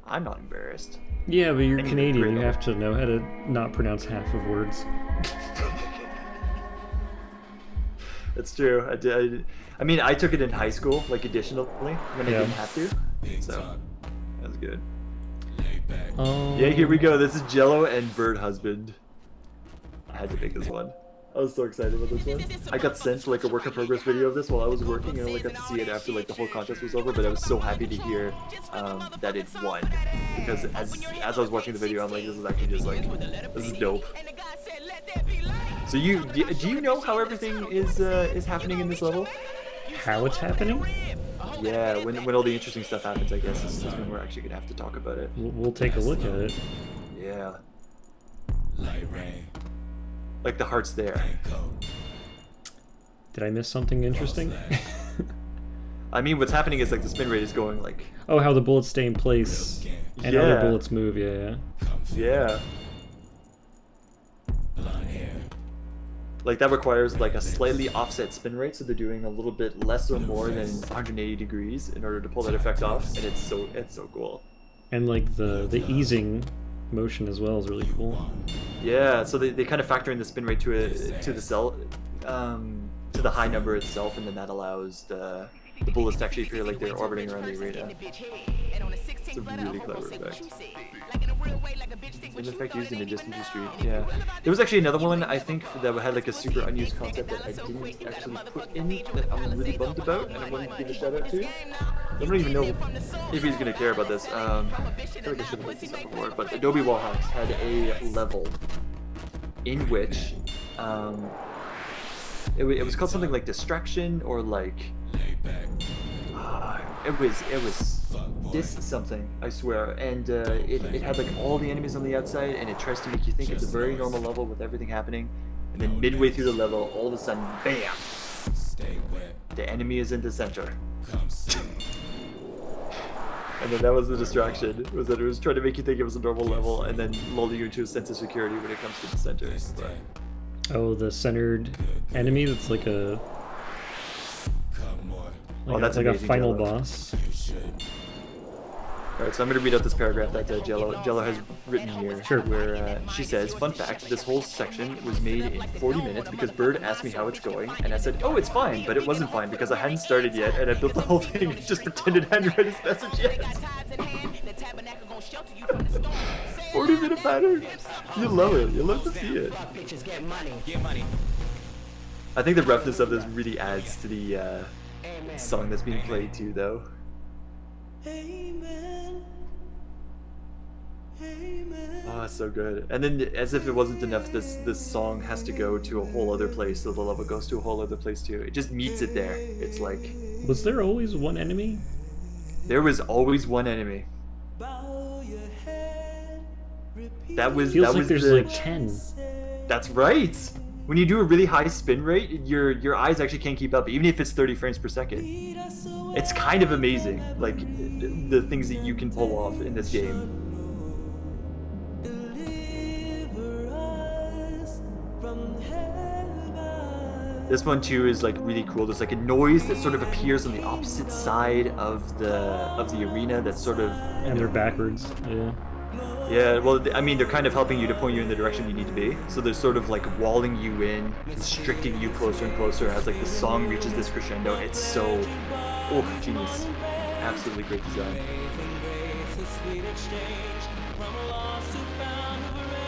I'm not embarrassed. Yeah, but you're And Canadian. You Grado. have to know how to not pronounce half of words. That's true. I mean, I took it in high school, like additionally, when I Yeah. didn't have to. So, that was good. Oh. Yeah, here we go. This is Jello and Bird Husband. I had to pick this one. I was so excited about this one. I got sent like a work in progress video of this while I was working, and I only got to see it after like the whole contest was over. But I was so happy to hear that it won, because as I was watching the video, I'm like, this is actually just like, this is dope. So do you know how everything is happening in this level? How it's happening? Yeah, when all the interesting stuff happens, I guess this is when we're actually gonna have to talk about it. We'll take a look at it. Yeah. Like the heart's there. Did I miss something interesting? I mean, what's happening is like the spin rate is going like. Oh, how the bullets stay in place and Yeah. other bullets move. Yeah. Yeah. Like that requires like a slightly offset spin rate, so they're doing a little bit less or more than 180 degrees in order to pull that effect off, and it's so cool. And like the easing motion as well is really cool. Yeah, so they kind of factor in the spin rate to the cell, to the high number itself, and then that allows the bullets to actually appear like they're orbiting around the arena. It's a really clever effect. An effect used in a distant street. Yeah. There was actually another one I think that had like a super unused concept that I didn't actually put in that I'm really bummed about, and I wanted to give a shout out to. I don't even know if he's gonna care about this. I feel like I should have looked this up before, but Adobe Wallhacks had a level in which it was called something like distraction or like it was this something, I swear, and it had like all the enemies on the outside, and it tries to make you think it's a very normal level with everything happening, and then midway through the level, all of a sudden, bam! The enemy is in the center. And then that was the distraction, was that it was trying to make you think it was a normal level, and then lull you into a sense of security when it comes to the center. But... Oh, the centered enemy that's like a... Oh, that's like a amazing, final Jello. boss. Alright, so I'm going to read out this paragraph that Jello has written here, Sure. where she says, "Fun fact, this whole section was made in 40 minutes because Bird asked me how it's going, and I said, oh, it's fine, but it wasn't fine because I hadn't started yet, and I built the whole thing and just pretended I hadn't read his message yet." 40-minute pattern? You love it. You love to see it. I think the roughness of this really adds to the song that's being played too, though. Oh, it's so good. And then, as if it wasn't enough, this song has to go to a whole other place, so the level goes to a whole other place too. It just meets it there. It's like... Was there always one enemy? There was always one enemy. That was... Feels that like was there's the... like 10. That's right! When you do a really high spin rate, your eyes actually can't keep up, even if it's 30 frames per second. It's kind of amazing, like, the things that you can pull off in this game. This one too is like really cool. There's like a noise that sort of appears on the opposite side of the arena that's sort of... And they're backwards, yeah. Yeah, well, I mean, they're kind of helping you to point you in the direction you need to be. So they're sort of like walling you in, constricting you closer and closer as like the song reaches this crescendo. It's so... Oh, genius. Absolutely great design.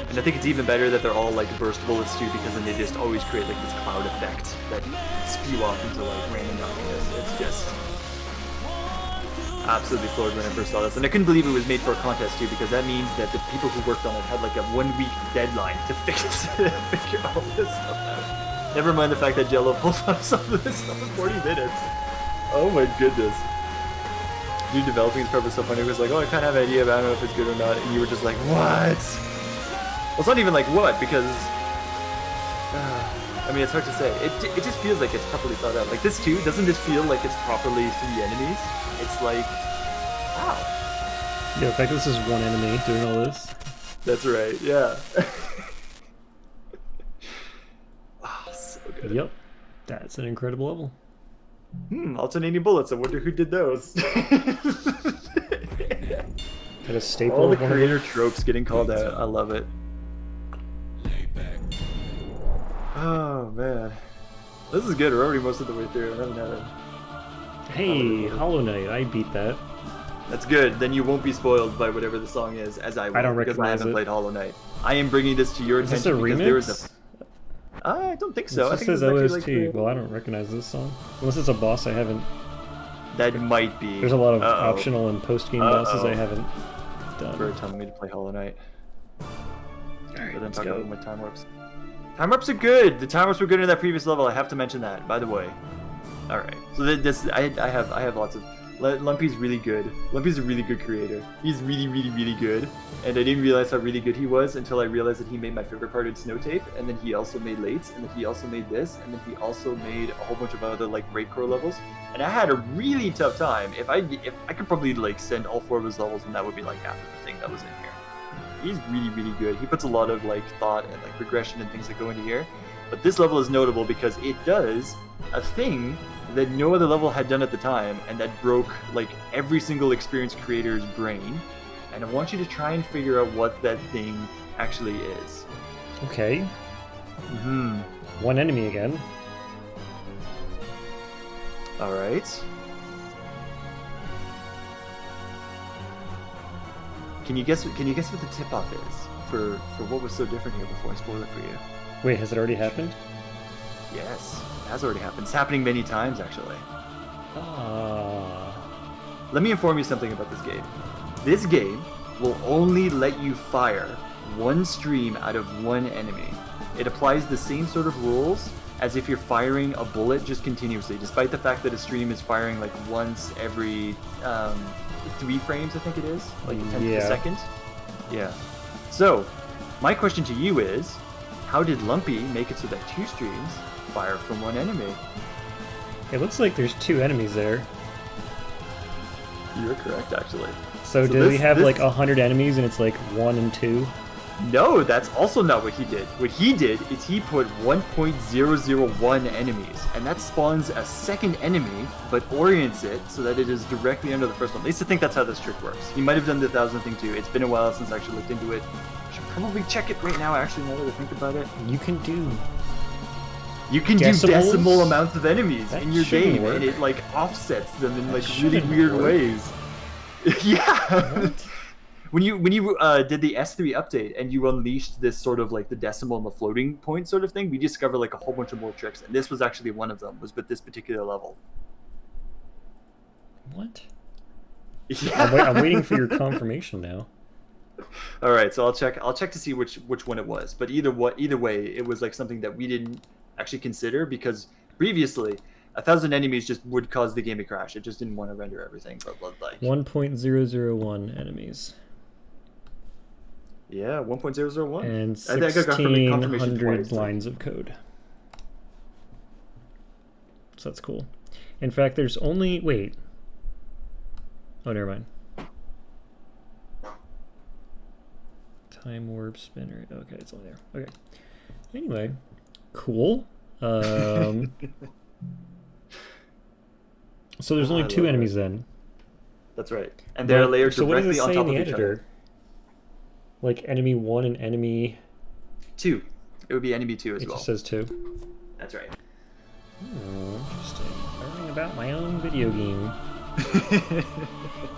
And I think it's even better that they're all like burst bullets too, because then they just always create like this cloud effect that spew off into like random nothingness. It's just absolutely floored when I first saw this. And I couldn't believe it was made for a contest too, because that means that the people who worked on it had like a 1 week deadline to figure all this stuff out. Never mind the fact that Jello pulled off some of this stuff in 40 minutes. Oh my goodness. Dude developing is probably so funny. It was like, oh, I kind of have an idea, but I don't know if it's good or not. And you were just like, what? Well, it's not even like what, because... I mean, it's hard to say. It just feels like it's properly thought out. Like this too, doesn't this feel like it's properly 3 enemies? It's like, wow. Yeah, in fact, this is one enemy doing all this. That's right, yeah. Oh, so good. Yep, that's an incredible level. Alternating bullets, I wonder who did those. Got a staple. All the of one of creator them. tropes getting called out, I love it. Oh man. This is good, we're already most of the way through. I haven't had it. Hey, Hollow Knight, I beat that. That's good, then you won't be spoiled by whatever the song is, as I will, I don't because I recognize haven't it. played Hollow Knight. I am bringing this to your Is this attention a because there is remix? I don't think so. It I just think says this is actually OST. like Well, I don't recognize this song. Unless it's a boss I haven't... that might be. There's a lot of Uh-oh. optional and post-game bosses I Uh-oh. haven't done. For telling me to play Hollow Knight. Alright, But then let's talk go. about my time warps. Time warps are good. The time warps were good in that previous level. I have to mention that, by the way. All right. So I have lots of Lumpy's really good. Lumpy's a really good creator. He's really, really, really good. And I didn't realize how really good he was until I realized that he made my favorite part in Snow Tape, and then he also made Lates, and then he also made this, and then he also made a whole bunch of other like Raidcore levels. And I had a really tough time. If I could probably like send all 4 of his levels, and that would be like half of the thing that was in here. He's really, really good. He puts a lot of like thought and like regression and things that go into here. But this level is notable because it does a thing that no other level had done at the time, and that broke like every single experienced creator's brain. And I want you to try and figure out what that thing actually is. Okay. One enemy again. All right. Can you guess what the tip-off is for what was so different here before I spoil it for you? Wait, has it already happened? Yes, it has already happened. It's happening many times, actually. Let me inform you something about this game. This game will only let you fire one stream out of one enemy. It applies the same sort of rules as if you're firing a bullet just continuously, despite the fact that a stream is firing like once every 3 frames, I think it is, like a tenth of a second. Yeah. So, my question to you is, how did Lumpy make it so that 2 streams fire from one enemy? It looks like there's 2 enemies there. You're correct, actually. So do we have like 100 enemies and it's like 1 and 2? No, that's also not what he did. What he did is he put 1.001 enemies, and that spawns a second enemy, but orients it so that it is directly under the first one. I used to think that's how this trick works. He might have done the 1,000 thing too. It's been a while since I actually looked into it. I should probably check it right now, actually, now that I think about it. You can do decimal amounts of enemies that in your game, work. and it like offsets them in like really weird ways. Yeah. What? When you did the S3 update and you unleashed this sort of like the decimal and the floating point sort of thing, we discovered like a whole bunch of more tricks, and this was actually one of them. Was with this particular level. What? Yeah. I'm waiting for your confirmation now. All right, so I'll check to see which one it was. But either way, it was like something that we didn't actually consider because previously 1,000 enemies just would cause the game to crash. It just didn't want to render everything. But like 1.001 enemies. Yeah, 1.001. And I think I got confirmation 1,600 twice. lines of code. So that's cool. In fact, there's only... Wait. Oh, never mind. Time warp spinner. Okay, it's only there. Okay. Anyway, cool. So there's only 2 enemies then. That's right. And they're layered so what does directly it on say top in the of each editor? other. Like enemy 1 and enemy... 2. It would be enemy 2 as It well. just says 2. That's right. Oh, interesting. Learning about my own video game.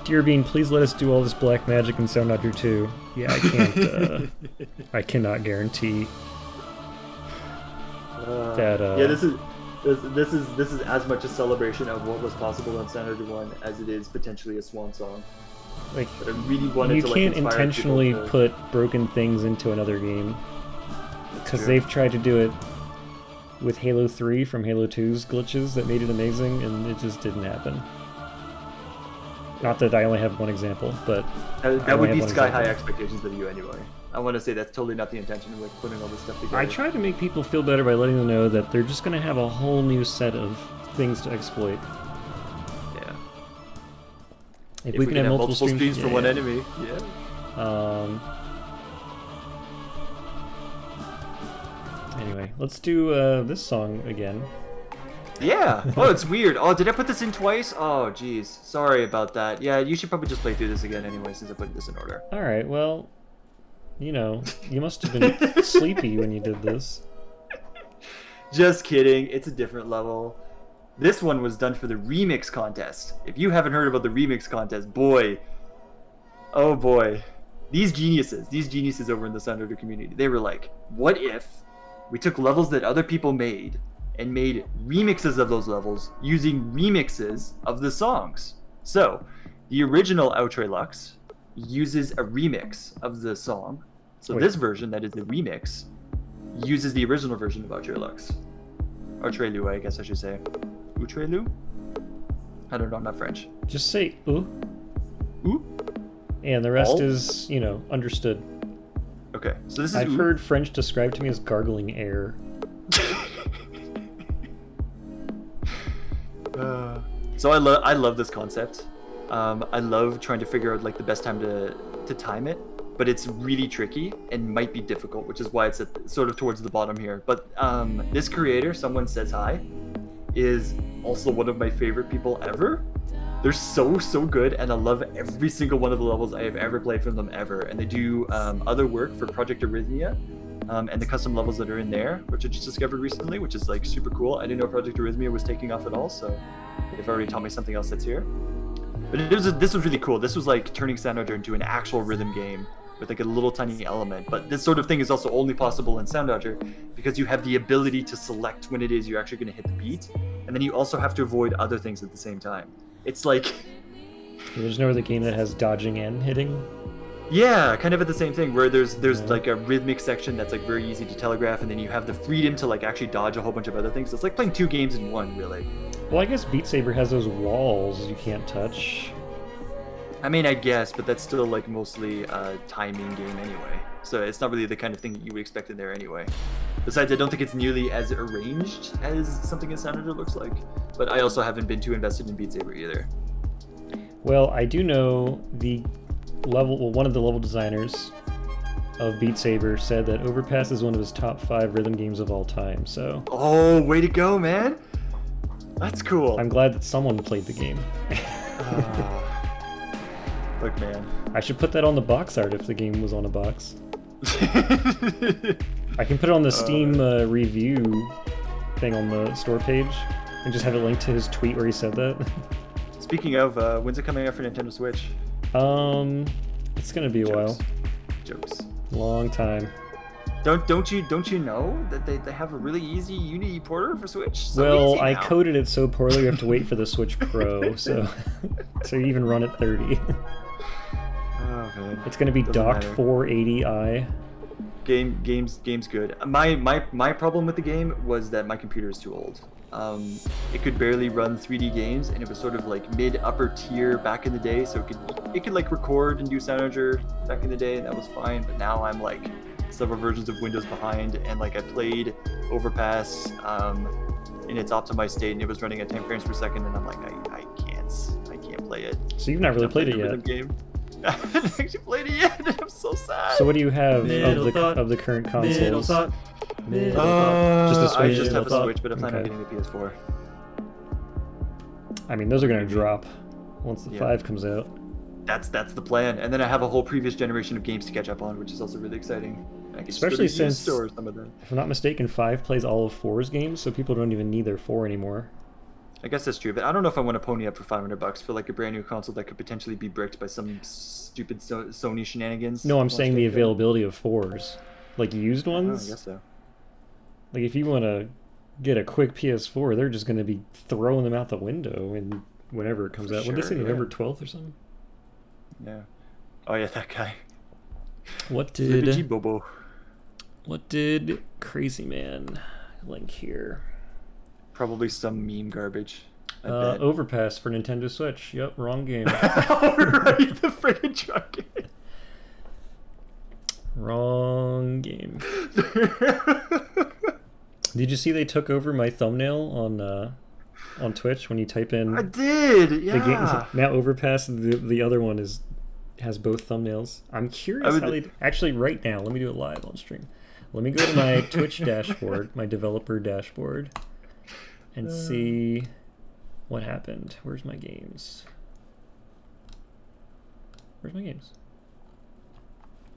Dear Bean, please let us do all this black magic in Soundodger 2. Yeah, I can't. I cannot guarantee that. Yeah, this is as much a celebration of what was possible in Soundodger 1 as it is potentially a swan song. Like, But I really wanted you to can't inspire intentionally people to... put broken things into another game because they've tried to do it with Halo 3 from Halo 2's glitches that made it amazing, and it just didn't happen. Not that I only have one example, but that would be sky-high expectations of you anyway. I want to say that's totally not the intention of like putting all this stuff together. I try to make people feel better by letting them know that they're just going to have a whole new set of things to exploit. Yeah. If we can have multiple streams for one enemy, yeah. Anyway, let's do this song again. Yeah. Oh, it's weird. Oh, did I put this in twice? Oh, jeez. Sorry about that. Yeah, you should probably just play through this again anyway, since I put this in order. All right. Well, you know, you must have been sleepy when you did this. Just kidding. It's a different level. This one was done for the remix contest. If you haven't heard about the remix contest, boy, oh boy, these geniuses over in the Soundodger community, they were like, what if we took levels that other people made and made remixes of those levels using remixes of the songs? So, the original Outre Lux uses a remix of the song. So this version, that is the remix, uses the original version of Outre Lux. Outre Lu, I guess I should say. Outre Lu? I don't know. I'm not French. Just say ooh. Ooh. And the rest All? is, you know, understood. Okay. So this is. I've ooh. heard French described to me as gargling air. So I love this concept. I love trying to figure out like the best time to time it, but it's really tricky and might be difficult, which is why it's sort of towards the bottom here. But this creator, Someone Says Hi, is also one of my favorite people ever. They're so good, and I love every single one of the levels I have ever played from them ever. And they do other work for Project Arrhythmia, and the custom levels that are in there, which I just discovered recently, which is like super cool. I didn't know Project Arrhythmia was taking off at all, so they've already taught me something else that's here. But this was really cool. This was like turning Soundodger into an actual rhythm game with like a little tiny element. But this sort of thing is also only possible in Soundodger because you have the ability to select when it is you're actually going to hit the beat, and then you also have to avoid other things at the same time. It's like... There's no other game that has dodging and hitting? Yeah, kind of at the same thing, where there's like a rhythmic section that's like very easy to telegraph, and then you have the freedom to like actually dodge a whole bunch of other things. It's like playing two games in one, really. Well, I guess Beat Saber has those walls you can't touch. I mean, I guess, but that's still like mostly a timing game anyway. So it's not really the kind of thing that you would expect in there anyway. Besides, I don't think it's nearly as arranged as something in Soundodger looks like. But I also haven't been too invested in Beat Saber either. Well, I do know one of the level designers of Beat Saber said that Overpass is one of his top 5 rhythm games of all time, so... Oh, way to go, man! That's cool. I'm glad that someone played the game. Look, man. I should put that on the box art if the game was on a box. I can put it on the Steam review thing on the store page and just have it linked to his tweet where he said that. Speaking of, when's it coming out for Nintendo Switch? It's gonna be a while. Jokes. Long time. Don't you know that they have a really easy Unity porter for Switch? So well, easy I now. coded it so poorly we have to wait for the Switch Pro, so to even run at 30. Oh, man. It's gonna be Doesn't docked matter. 480i. Game's good. My problem with the game was that my computer is too old. It could barely run 3D games, and it was sort of like mid-upper tier back in the day, so it could like record and do Soundodger back in the day, and that was fine. But now I'm like several versions of Windows behind, and like I played Overpass in its optimized state, and it was running at 10 frames per second, and I'm like, I can't play it. So you've not really played it yet. Game. I haven't actually played it yet, and I'm so sad. So what do you have of the current consoles? Middlethought. Just a Switch. I just have a Middlethought? Switch, but I plan on Okay. getting the PS4. I mean, those are gonna drop once the Yeah. 5 comes out. That's the plan, and then I have a whole previous generation of games to catch up on, which is also really exciting. I can just go to Especially the used since, store or some of them. if I'm not mistaken, 5 plays all of 4's games, so people don't even need their 4 anymore. I guess that's true, but I don't know if I want to pony up for $500 for like a brand new console that could potentially be bricked by some stupid Sony shenanigans. No, I'm saying the availability of 4's. Like used Oh, I ones? guess so. Like if you want to get a quick PS4, they're just going to be throwing them out the window and whenever it comes For out. What did they say, sure, November yeah. 12th or something? Yeah. Oh yeah, that guy. What Flippity Bobo. did Crazy Man link here? Probably some meme garbage. I bet. Overpass for Nintendo Switch. Yep, wrong game. Alright, the friggin' truck. Wrong game. Did you see they took over my thumbnail on Twitch when you type in I did, yeah. the game? Now Overpass, the other one has both thumbnails. I'm curious how they actually right now. Let me do it live on stream. Let me go to my Twitch dashboard, my developer dashboard, and see what happened. Where's my games? Where's my games?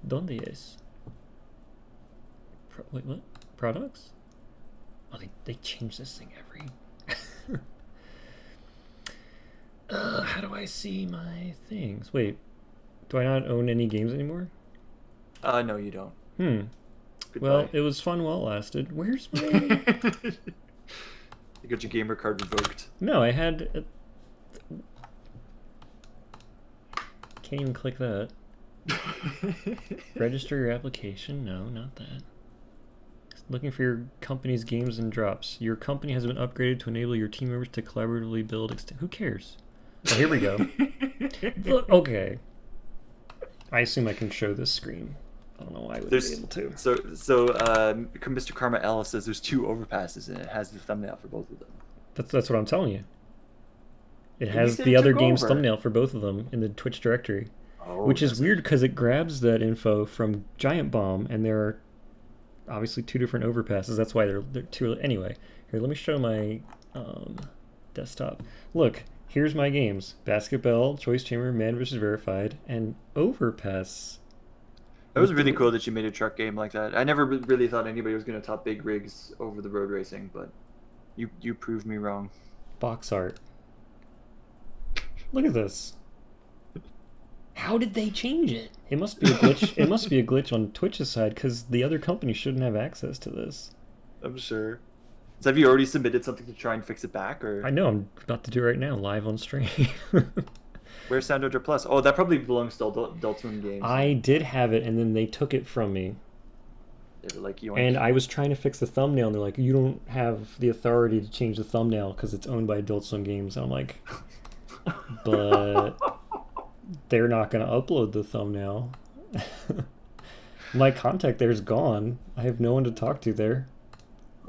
¿Dónde es? Wait, what? Products? Oh, they change this thing every... how do I see my things? Wait, do I not own any games anymore? No, you don't. Well, Goodbye. it was fun while it lasted. Where's my... You got your gamer card revoked. No, I had... Can't even click that. Register your application? No, not that. Looking for your company's games and drops. Your company has been upgraded to enable your team members to collaboratively build... Who cares? Oh, here we go. Look, okay. I assume I can show this screen. I don't know why I would be able to. So Mr. Karma Ellis says there's 2 overpasses and it has the thumbnail for both of them. That's what I'm telling you. It And you has said the it other took game's over. thumbnail for both of them in the Twitch directory. Oh, Which is that's weird because it grabs that info from Giant Bomb, and there are obviously 2 different overpasses. That's why they're 2. Anyway, here, let me show my desktop. Look, here's my games: Basketball, Choice Chamber, Man vs. Verified, and Overpass. That was really cool that you made a truck game like that. I never really thought anybody was going to top big rigs over the road racing, but you proved me wrong. Box art. Look at this. How did they change it? It must be a glitch. It must be a glitch on Twitch's side because the other company shouldn't have access to this. I'm sure. So have you already submitted something to try and fix it back, or? I know. I'm about to do it right now, live on stream. Where's Soundodger Plus? Oh, that probably belongs to Adult Swim Games. I did have it, and then they took it from me. They were like, you And I was trying to fix the thumbnail, and they're like, you don't have the authority to change the thumbnail because it's owned by Adult Swim Games. And I'm like, but they're not going to upload the thumbnail. My contact there's gone. I have no one to talk to there.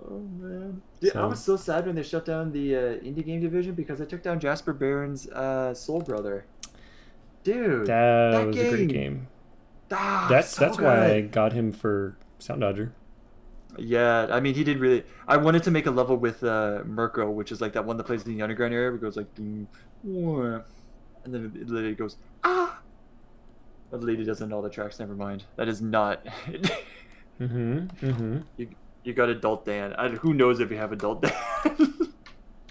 Oh man, dude, So- I was so sad when they shut down the indie game division because I took down Jasper Barron's Soul Brother. Dude, That was a great game. That's why I got him for Soundodger. Yeah, I mean, he did really. I wanted to make a level with Mirko, which is like that one that plays in the underground area, where it goes like, "Ding, wah," and then it literally goes, ah. But the lady doesn't know all the tracks. Never mind. That is not. You got adult Dan. Who knows if you have adult Dan?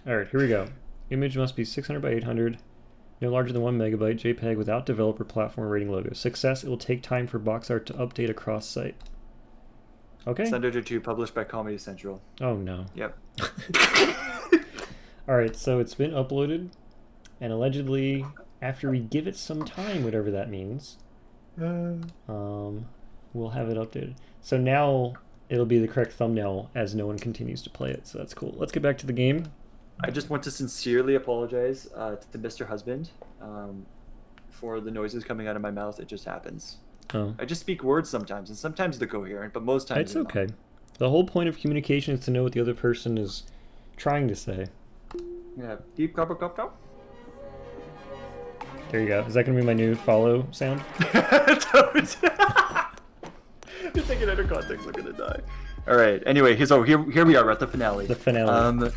All right, here we go. Image must be 600 by 800, no larger than 1 megabyte, JPEG without developer platform rating logo. Success, it will take time for box art to update across site. Okay. Soundodger 2, published by Comedy Central. Oh no. Yep. All right, so it's been uploaded, and allegedly, after we give it some time, whatever that means, we'll have it updated. So now it'll be the correct thumbnail as no one continues to play it, so that's cool. Let's get back to the game. I just want to sincerely apologize to Mr. Husband for the noises coming out of my mouth. It just happens. Oh. I just speak words sometimes, and sometimes they're coherent, but most times It's they're not. okay. The whole point of communication is to know what the other person is trying to say. Yeah. Deep cup of cup cup. There you go. Is that going to be my new follow sound? You take it out of context, I'm gonna die. All right. Anyway, here we are. We're at the finale. The finale.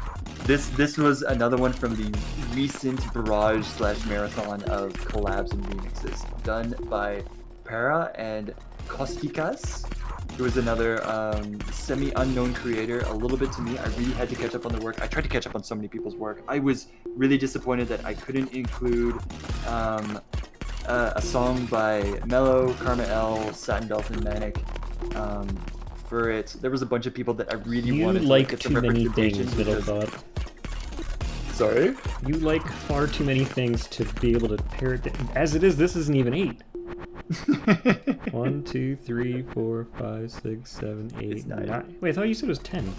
This was another one from the recent barrage/marathon of collabs and remixes done by Para and Kostikas, who is another semi-unknown creator. A little bit to me. I really had to catch up on the work. I tried to catch up on so many people's work. I was really disappointed that I couldn't include a song by Mello, Karma L, Satin Dolphin, Manic. For it, there was a bunch of people that I really You wanted to like get too some many representation things, because- middlethought. Sorry? You like far too many things to be able to pare it down. As it is, this isn't even 8. 1, 2, 3, 4, 5, 6, 7, 8, It's 9. 9. Wait, I thought you said it was 10.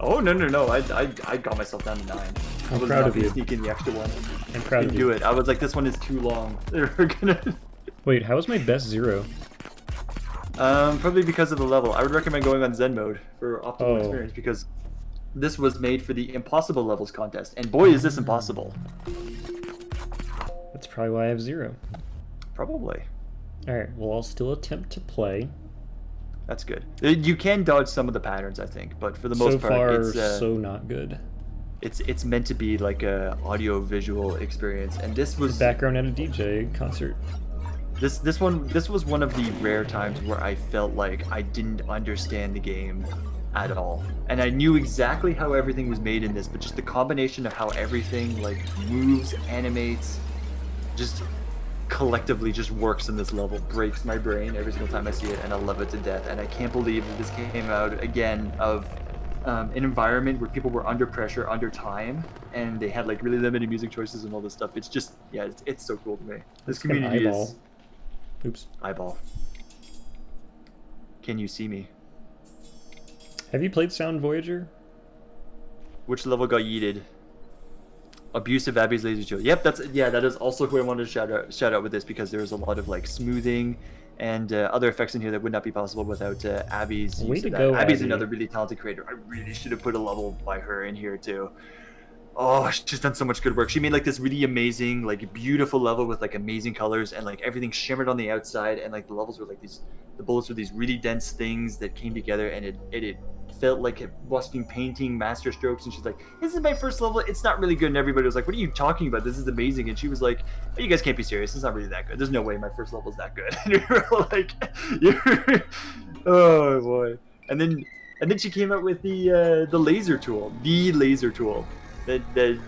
Oh no! I got myself down to 9. I I'm was proud not of you. gonna sneak in the extra one. I'm proud Didn't of do you. it. I was like, this one is too long. They're gonna. Wait, how was my best 0? Probably because of the level. I would recommend going on Zen mode for optimal Oh. experience because this was made for the impossible levels contest, and boy is this impossible. That's probably why I have 0. Probably. Alright, well, I'll still attempt to play. That's good. You can dodge some of the patterns, I think, but for the So most part, far, it's so not good. it's meant to be like a audio visual experience, and this was Background at a DJ concert. this was one of the rare times where I felt like I didn't understand the game at all, and I knew exactly how everything was made in this, but just the combination of how everything like moves, animates, just collectively just works in this level breaks my brain every single time I see it, and I love it to death. And I can't believe that this came out again of an environment where people were under pressure, under time, and they had like really limited music choices and all this stuff. It's just, yeah, it's so cool to me. This It's an community eyeball. is Oops. eyeball. Can you see me? Have you played Sound Voyager? Which level got yeeted? Abusive Abby's laser tool. Yep, that is also who I wanted to shout out with this, because there's a lot of like smoothing and other effects in here that would not be possible without Abby's Way use to of that. go, Abby's Abby. another really talented creator. I really should have put a level by her in here too. Oh, she's done so much good work. She made like this really amazing, like beautiful level with like amazing colors, and like everything shimmered on the outside, and like the levels were like the bullets were these really dense things that came together, and it felt like it watching painting master strokes. And she's like, "This is my first level. It's not really good." And everybody was like, "What are you talking about? This is amazing." And she was like, "Oh, you guys can't be serious. It's not really that good. There's no way my first level is that good." And you're like, oh boy. And then she came out with the laser tool, that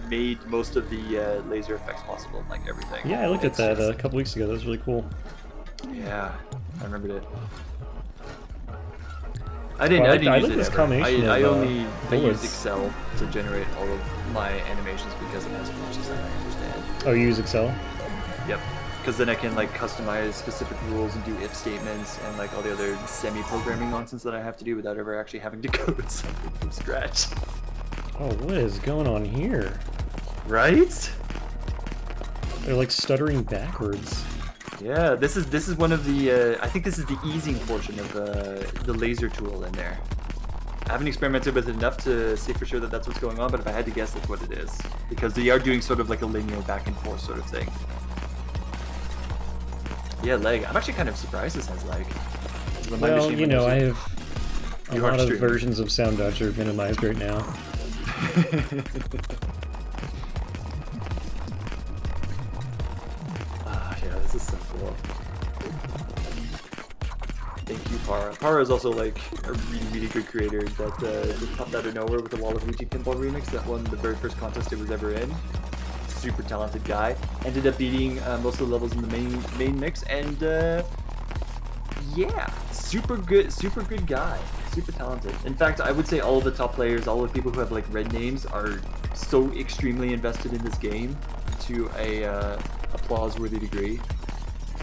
made most of the laser effects possible, like everything. Yeah, I looked at that a couple weeks ago. That was really cool. Yeah, I remembered it. I didn't use it ever. I only use Excel to generate all of my animations because it has features that I understand. Oh, you use Excel? Yep. Because then I can like customize specific rules and do if statements and like all the other semi-programming nonsense that I have to do without ever actually having to code something from scratch. Oh, what is going on here? Right? They're like stuttering backwards. Yeah, this is one of the I think this is the easing portion of the laser tool in there. I haven't experimented with it enough to see for sure that that's what's going on, but if I had to guess, that's what it is, because they are doing sort of like a linear back and forth sort of thing. Yeah, lag. I'm actually kind of surprised this has lag. Well, you know, I have a lot of versions of Soundodger minimized right now. Yeah, this is so cool. Thank you, Para. Para is also like a really good creator that just popped out of nowhere with the Waluigi Pinball remix that won the very first contest it was ever in. Super talented guy. Ended up beating most of the levels in the main mix, and yeah, super good guy. Super talented. In fact, I would say all of the top players, all of the people who have like red names, are so extremely invested in this game to a applause-worthy degree.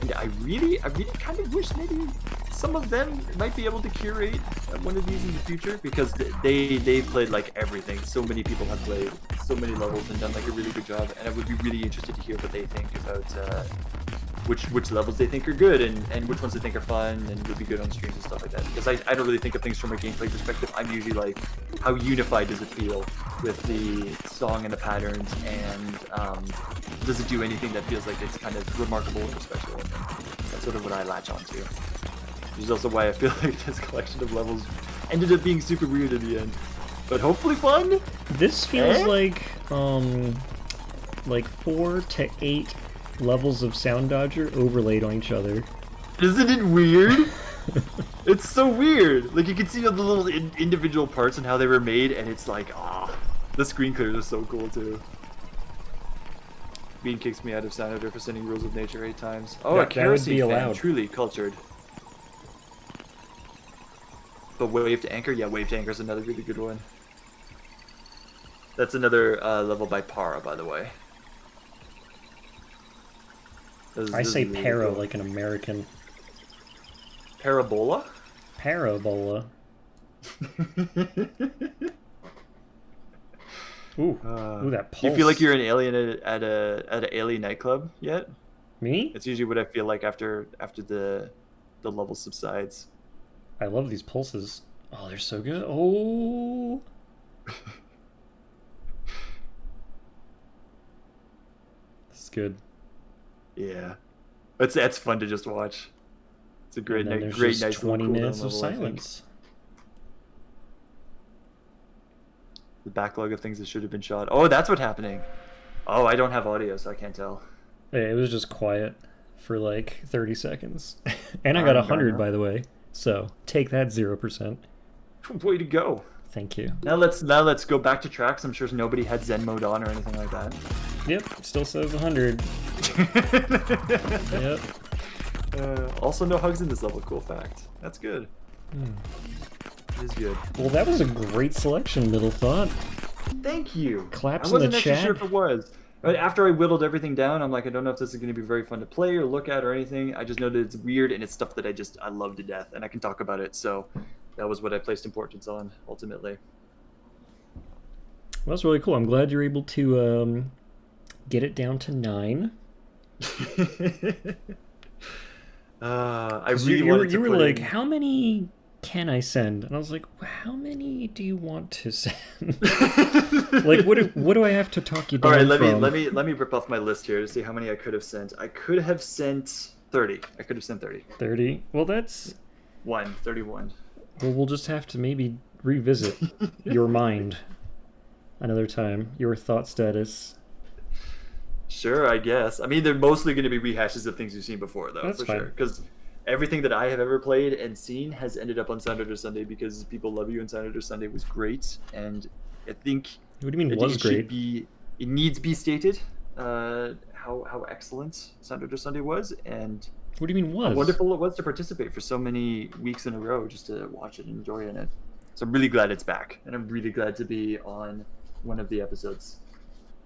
And I really kind of wish maybe some of them might be able to curate one of these in the future, because they've played like everything. So many people have played so many levels and done like a really good job, and I would be really interested to hear what they think about which levels they think are good and which ones they think are fun and would be good on streams and stuff like that. Because I don't really think of things from a gameplay perspective. I'm usually like, how unified does it feel with the song and the patterns, and does it do anything that feels like it's kind of remarkable or special? And that's sort of what I latch onto. Which is also why I feel like this collection of levels ended up being super weird at the end, but hopefully fun. This feels like 4 to 8 levels of Soundodger overlaid on each other. Isn't it weird? It's so weird. Like, you can see all the little individual parts and how they were made, and it's like, the screen clears are so cool too. Bean kicks me out of Soundodger for sending Rules of Nature 8 times. Oh, a kerosene fan, truly cultured. But Wave to Anchor? Yeah, Wave to Anchor is another really good one. That's another level by Para, by the way. I say really para cool. Like an American. Parabola? Parabola. Ooh, that pulse. Do you feel like you're an alien at an alien nightclub yet? Me? It's usually what I feel like after the level subsides. I love these pulses. Oh, they're so good. Oh. This is good. Yeah, that's fun to just watch. It's a great night. Great night. 20 minutes of silence. The backlog of things that should have been shot. Oh, that's what's happening. Oh, I don't have audio, so I can't tell. It was just quiet for like 30 seconds, and I got 100 by the way. So take that 0%. Way to go. Thank you. Now let's go back to tracks. I'm sure nobody had Zen mode on or anything like that. Yep, still says 100. Yep. Also, no hugs in this level. Cool fact. That's good. It is good. Well, that was a great selection, Middlethought. Thank you. Claps in the chat. I wasn't actually sure if it was. But after I whittled everything down, I'm like, I don't know if this is going to be very fun to play or look at or anything. I just know that it's weird and it's stuff that I love to death, and I can talk about it. So that was what I placed importance on ultimately. Well, that's really cool. I'm glad you're able to get it down to 9. I 'Cause really wanted to you were put like, in... how many can I send? And I was like, how many do you want to send? Like, what do I have to talk you down All right, from? let me rip off my list here to see how many I could have sent. I could have sent 30. I could have sent 30. 30? Well, that's... 31. Well, we'll just have to maybe revisit your mind another time. Your thought status. Sure, I guess. I mean, they're mostly going to be rehashes of things you've seen before, though, That's for fine. sure. Because everything that I have ever played and seen has ended up on Soundodger Sunday because People Love You and Soundodger Sunday was great. And I think What do you mean it, was it should great? be, it needs to be stated how excellent Soundodger Sunday was, and What do you mean was? how wonderful it was to participate for so many weeks in a row, just to watch it and enjoy it. So I'm really glad it's back, and I'm really glad to be on one of the episodes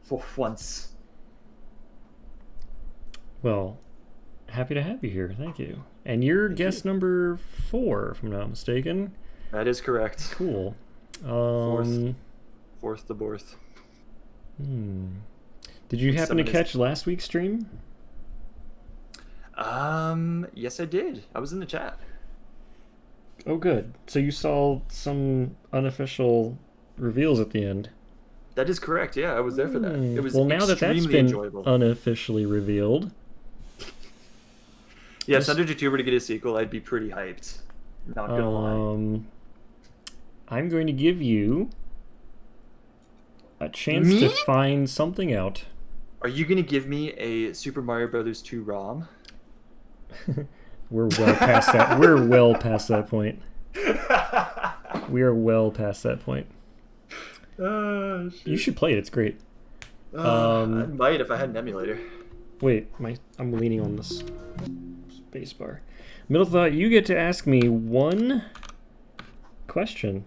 for once. Well, happy to have you here. Thank you. And you're guest number 4, if I'm not mistaken. That is correct. Cool. Fourth the borth. Did you happen to Someone is- catch last week's stream? Yes, I did. I was in the chat. Oh, good. So you saw some unofficial reveals at the end. That is correct. Yeah, I was there for that. It was well, now that that's extremely been enjoyable. unofficially revealed. Yeah, if Soundodger 2 were to get a sequel, I'd be pretty hyped. Not gonna lie. I'm going to give you a chance to find something out. Are you gonna give me a Super Mario Brothers 2 ROM? We're well past that. We're well past that point. We are well past that point. You should play it. It's great. I might if I had an emulator. Wait, I'm leaning on this space bar. Middle Thought, you get to ask me one question.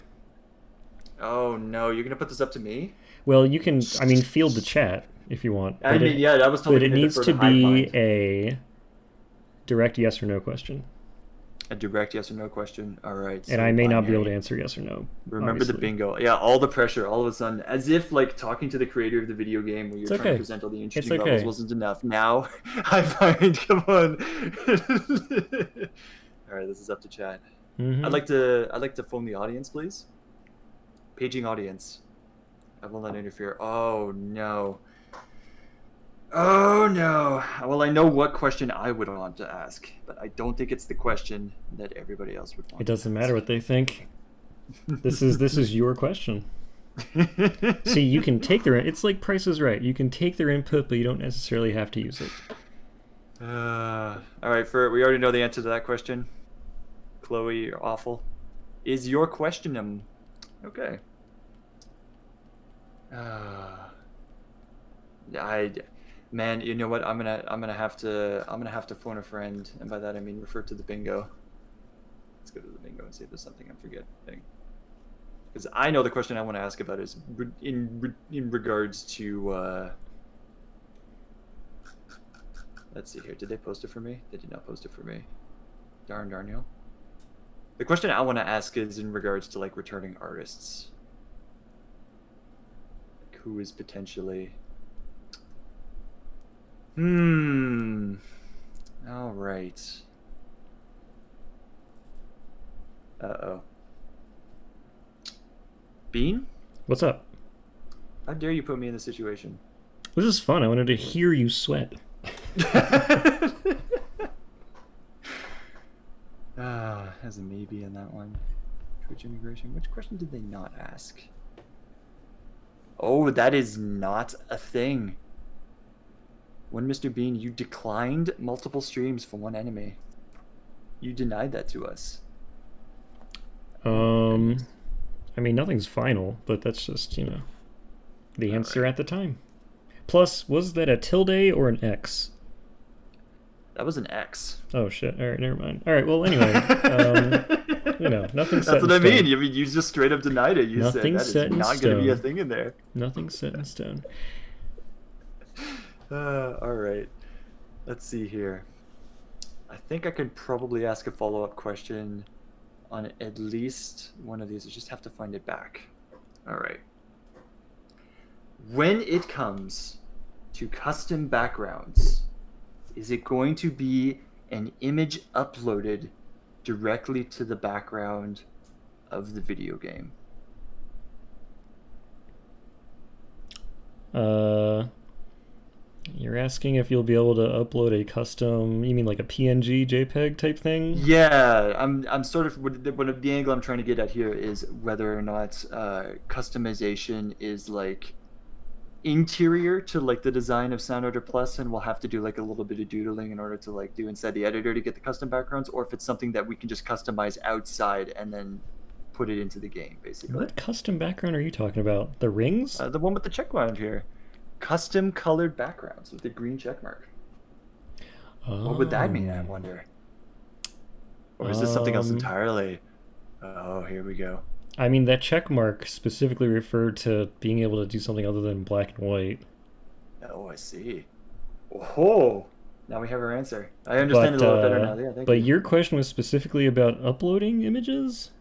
Oh no, you're gonna put this up to me? Well, you can, I mean, field the chat if you want. I mean, yeah, I was told but it needs to be a direct yes or no question. A direct yes or no question. All right. And I may not be able to answer yes or no. Remember obviously. the bingo. Yeah, all the pressure, all of a sudden, as if like talking to the creator of the video game where you're trying to present all the interesting levels wasn't enough. Now, I find, come on. All right, this is up to chat. I'd like to phone the audience, please. Paging audience. I will not interfere. Oh no. Oh no. Well, I know what question I would want to ask, but I don't think it's the question that everybody else would want. It doesn't matter what they think. This is your question. See, you can take their. It's like Price is Right. You can take their input, but you don't necessarily have to use it. All right, we already know the answer to that question. Chloe, you're awful. Is your question okay? Man, you know what? I'm gonna have to phone a friend, and by that I mean refer to the bingo. Let's go to the bingo and see if there's something I'm forgetting. Because I know the question I want to ask about is in regards to. Let's see here. Did they post it for me? They did not post it for me. Darn yo. The question I want to ask is in regards to like returning artists. Like, who is potentially. All right. Uh-oh. Bean? What's up? How dare you put me in this situation? This is fun. I wanted to hear you sweat. Has a maybe in that one. Twitch integration. Which question did they not ask? Oh, that is not a thing. When Mr. Bean, you declined multiple streams for one enemy. You denied that to us. I mean, nothing's final, but that's just, you know, the answer at the time. Plus, was that a tilde or an X? That was an X. Oh, shit. All right, never mind. All right, well, anyway, you know, nothing's set in stone. That's what I mean. You just straight up denied it. You Nothing's said that is not going to be a thing in there. Nothing's set in stone. All right. Let's see here. I think I could probably ask a follow-up question on at least one of these. I just have to find it back. All right. When it comes to custom backgrounds, is it going to be an image uploaded directly to the background of the video game? You're asking if you'll be able to upload a custom, you mean like a PNG JPEG type thing? Yeah, I'm sort of what the angle I'm trying to get at here is whether or not customization is like interior to like the design of Soundodger Plus, and we'll have to do like a little bit of doodling in order to like do inside the editor to get the custom backgrounds, or if it's something that we can just customize outside and then put it into the game, basically. What custom background are you talking about? The rings? The one with the check mark here. Custom colored backgrounds with the green check mark. Oh. What would that mean, I wonder? Or is this something else entirely? Oh, here we go. I mean, that check mark specifically referred to being able to do something other than black and white. Oh, I see. Oh, now we have our answer. I understand it a little better now. Yeah, thank you. But your question was specifically about uploading images?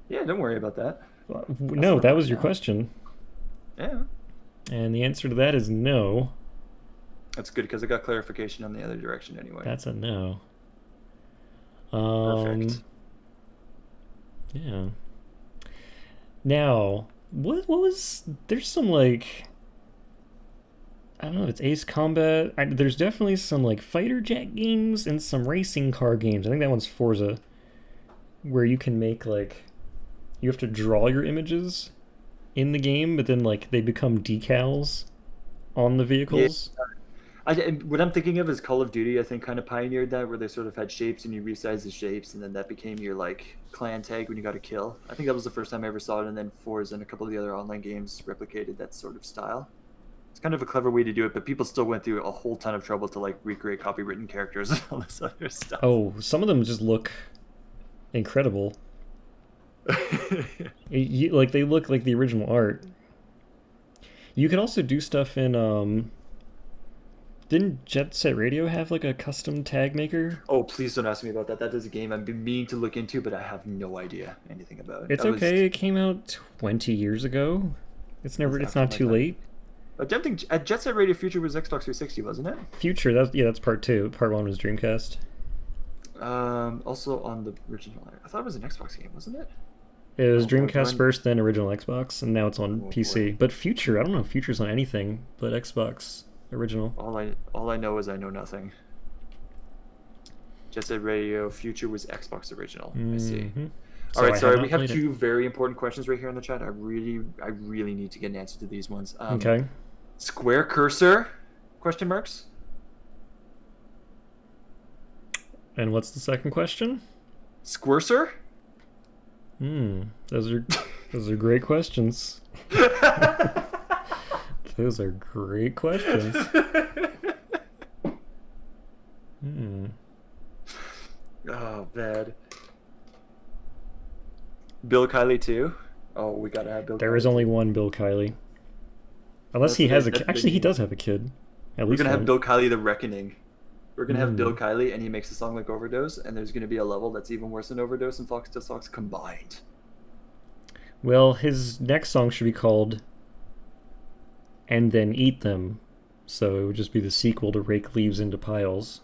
Yeah, don't worry about that. No, that was your question. Yeah. And the answer to that is no. That's good because I got clarification on the other direction anyway. That's a no. Perfect. Yeah. Now, what was... There's some, like... I don't know if it's Ace Combat. There's definitely some, like, fighter jet games and some racing car games. I think that one's Forza. Where you can make, like... You have to draw your images in the game, but then, like, they become decals on the vehicles. Yeah. What I'm thinking of is Call of Duty, I think, kind of pioneered that, where they sort of had shapes and you resize the shapes, and then that became your, like, clan tag when you got a kill. I think that was the first time I ever saw it, and then Forza and a couple of the other online games replicated that sort of style. It's kind of a clever way to do it, but people still went through a whole ton of trouble to, like, recreate copywritten characters and all this other stuff. Oh, some of them just look incredible. Like, they look like the original art. You could also do stuff in, didn't Jet Set Radio have, like, a custom tag maker? Oh, please don't ask me about that. That is a game I've been meaning to look into, but I have no idea anything about it. It's okay. It came out 20 years ago. It's not too late. I don't think Jet Set Radio Future was Xbox 360, wasn't it? Future, that's part 2. Part 1 was Dreamcast. Also on the original. I thought it was an Xbox game, wasn't it? It was Dreamcast first, then original Xbox, and now it's on PC. Boy. But Future, I don't know if Future's on anything but Xbox original. All I know is I know nothing. Jet Set Radio Future was Xbox original. I see. So All right, sorry. We have two very important questions right here in the chat. I really need to get an answer to these ones. Okay. Square cursor? Question marks. And what's the second question? Squircer? Those are great questions. Those are great questions. Oh, bad. Bill Kiley too? Oh, we gotta have Bill Kiley. There is only one Bill Kiley. Unless he has a kid. Actually, he does have a kid. We're gonna have Bill Kiley the Reckoning. We're gonna have Bill Kiley, and he makes a song like Overdose, and there's gonna be a level that's even worse than Overdose and Fox to Fox combined. Well, his next song should be called "And Then Eat Them," so it would just be the sequel to "Rake Leaves into Piles."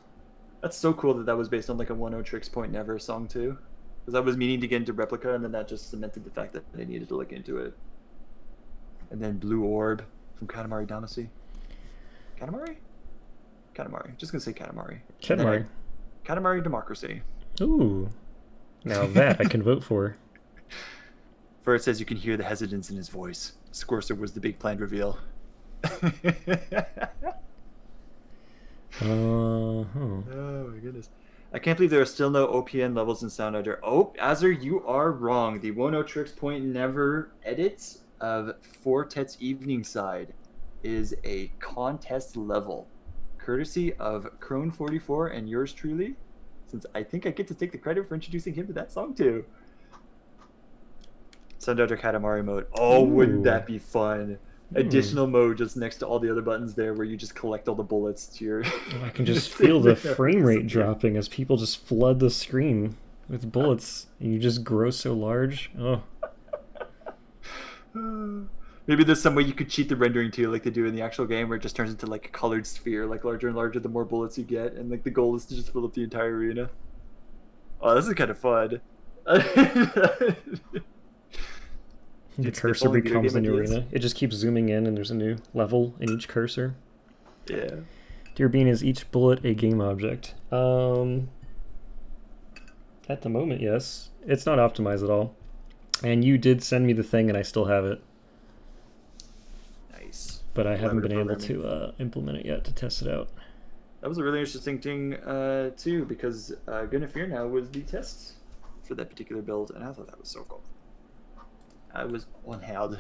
That's so cool that was based on like a 10 Tricks Point Never song too, because I was meaning to get into Replica, and then that just cemented the fact that they needed to look into it. And then Blue Orb from Katamari Damacy. Katamari? Katamari. Just gonna say Katamari. Katamari. Katamari Democracy. Ooh. Now that I can vote for. For it says you can hear the hesitance in his voice. Squircer was the big planned reveal. Oh my goodness. I can't believe there are still no OPN levels in Soundodger. Oh, Azur, you are wrong. The 10 Tricks Point Never edits of Fortet's Evening Side is a contest level, courtesy of Crone44 and yours truly, since I think I get to take the credit for introducing him to that song too. Soundodger Katamari mode. Oh, wouldn't that be fun? Additional mode just next to all the other buttons there where you just collect all the bullets to your... I can just feel the frame rate dropping as people just flood the screen with bullets and you just grow so large. Oh. Maybe there's some way you could cheat the rendering too, like they do in the actual game, where it just turns into like a colored sphere, like larger and larger the more bullets you get, and like the goal is to just fill up the entire arena. Oh, this is kind of fun. The Dude, cursor spitballing video becomes the game new ideas? arena. It just keeps zooming in, and there's a new level in each cursor. Yeah. Dear Bean, is each bullet a game object? At the moment, yes. It's not optimized at all. And you did send me the thing, and I still have it. Nice. But I haven't been able Programming. to implement it yet to test it out. That was a really interesting thing too, because Gonna Fear Now was the test for that particular build, and I thought that was so cool. I was on held.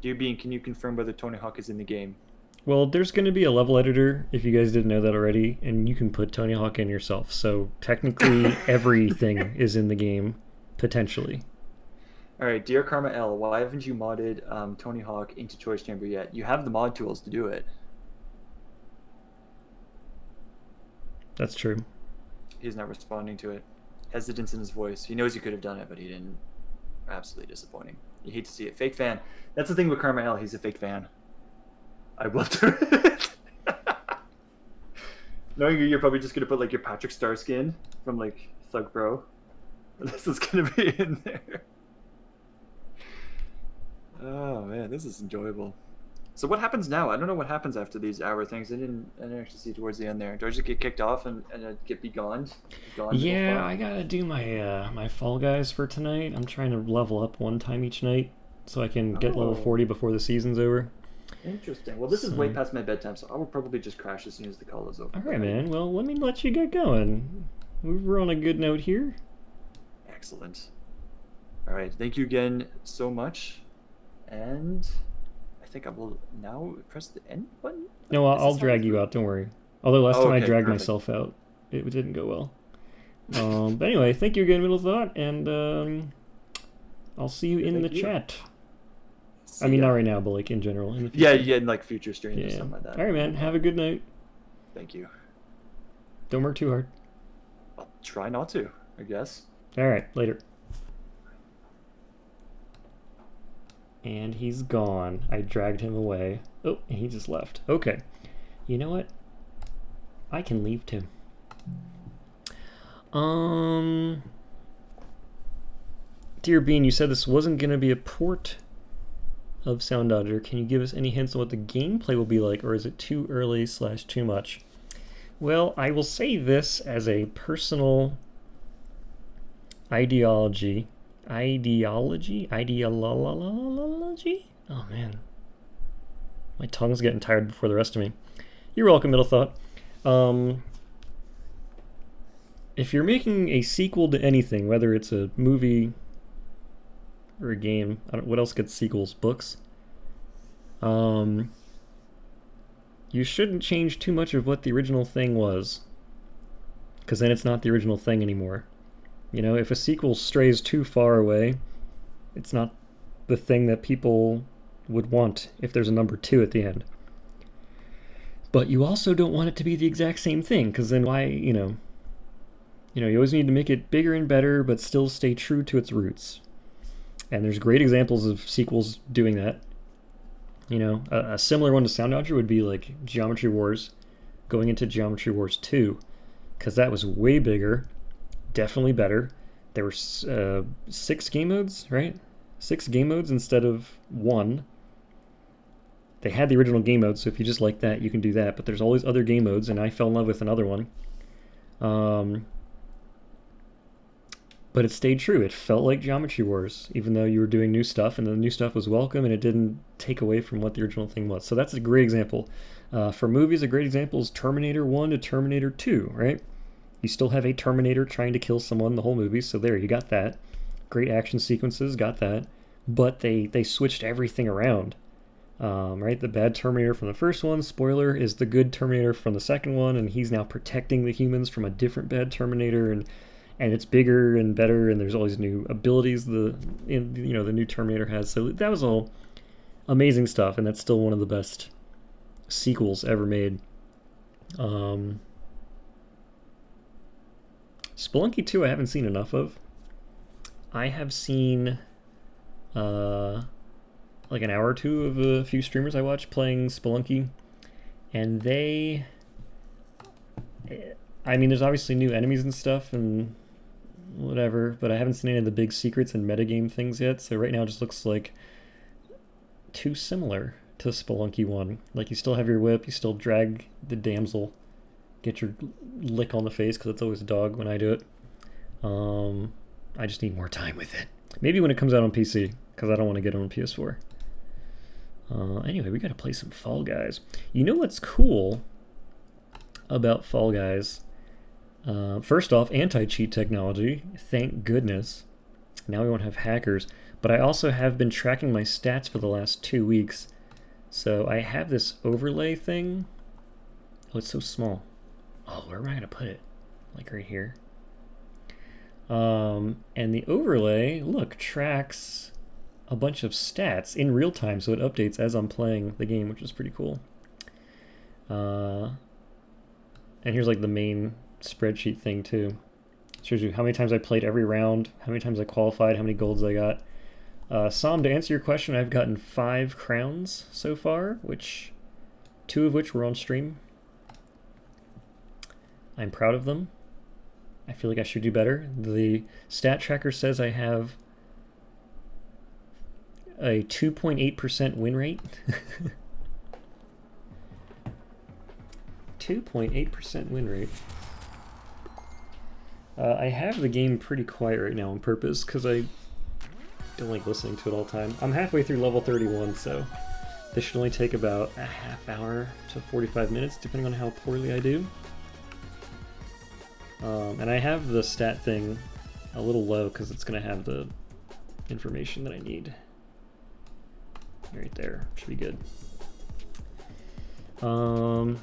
Dear Bean, can you confirm whether Tony Hawk is in the game? Well, there's going to be a level editor, if you guys didn't know that already, and you can put Tony Hawk in yourself. So technically, everything is in the game, potentially. All right, dear Karma L, why haven't you modded Tony Hawk into Choice Chamber yet? You have the mod tools to do it. That's true. He's not responding to it. Hesitance in his voice. He knows you could have done it, but he didn't. Absolutely disappointing. You hate to see it. Fake fan. That's the thing with Karma L. He's a fake fan. I will do it. Knowing you, you're probably just gonna put like your Patrick Star skin from like Thug Bro. This is gonna be in there. Oh man, this is enjoyable. So what happens now? I don't know what happens after these hour things. I didn't actually see towards the end there. Do I just get kicked off and get begone? Yeah, I gotta do my my Fall Guys for tonight. I'm trying to level up one time each night so I can get level 40 before the season's over. Interesting. Well, this is way past my bedtime, so I will probably just crash as soon as the call is over. All right, man. Well, let me let you get going. We're on a good note here. Excellent. All right. Thank you again so much. And I think I will now press the end button. No, I'll drag you out. Don't worry. Although last time I dragged myself out, it didn't go well. But anyway, thank you again, Middle Thought, and I'll see you in the chat. I mean, not right now, but like in general. In the future. Yeah, in like future streams or something like that. All right, man. Have a good night. Thank you. Don't work too hard. I'll try not to, I guess. All right, later. And he's gone. I dragged him away. Oh, and he just left. Okay. You know what? I can leave too. Dear Bean, you said this wasn't going to be a port of Soundodger. Can you give us any hints on what the gameplay will be like, or is it too early / too much? Well, I will say this as a personal ideology. Ideology? Oh man. My tongue's getting tired before the rest of me. You're welcome, Middle Thought. If you're making a sequel to anything, whether it's a movie or a game, what else gets sequels? Books? You shouldn't change too much of what the original thing was, because then it's not the original thing anymore. You know, if a sequel strays too far away, it's not the thing that people would want if there's a number 2 at the end. But you also don't want it to be the exact same thing, because then why, you always need to make it bigger and better, but still stay true to its roots. And there's great examples of sequels doing that. You know, a similar one to Soundodger would be like Geometry Wars going into Geometry Wars 2, because that was way bigger, definitely better. There were 6 game modes, right? 6 game modes instead of 1. They had the original game mode, so if you just like that, you can do that. But there's always other game modes, and I fell in love with another one. But it stayed true. It felt like Geometry Wars, even though you were doing new stuff, and the new stuff was welcome, and it didn't take away from what the original thing was. So that's a great example. For movies, a great example is Terminator 1 to Terminator 2, right? You still have a Terminator trying to kill someone the whole movie, so there, you got that. Great action sequences, got that. But they switched everything around, right? The bad Terminator from the first one, spoiler, is the good Terminator from the second one, and he's now protecting the humans from a different bad Terminator, and it's bigger and better, and there's all these new abilities the new Terminator has. So that was all amazing stuff, and that's still one of the best sequels ever made. Spelunky 2 I haven't seen enough of. I have seen like like an hour or two of a few streamers I watch playing Spelunky, and they, I mean, there's obviously new enemies and stuff and whatever, but I haven't seen any of the big secrets and metagame things yet, so right now it just looks like too similar to Spelunky 1. Like, you still have your whip, you still drag the damsel, get your lick on the face, because it's always a dog when I do it. I just need more time with it. Maybe when it comes out on PC, because I don't want to get it on PS4. Anyway, we gotta play some Fall Guys. You know what's cool about Fall Guys? First off, anti-cheat technology, thank goodness. Now we won't have hackers. But I also have been tracking my stats for the last 2 weeks. So I have this overlay thing. Oh, it's so small. Oh, where am I going to put it? Like right here. And the overlay, look, tracks a bunch of stats in real time. So it updates as I'm playing the game, which is pretty cool. And here's like the main spreadsheet thing too. Shows you how many times I played every round, how many times I qualified, how many golds I got. Sam, to answer your question, I've gotten 5 crowns so far, which 2 of which were on stream. I'm proud of them. I feel like I should do better. The stat tracker says I have a 2.8% win rate. 2.8% win rate. I have the game pretty quiet right now on purpose because I don't like listening to it all the time. I'm halfway through level 31, so this should only take about a half hour to 45 minutes, depending on how poorly I do. And I have the stat thing a little low because it's going to have the information that I need. Right there. Should be good. The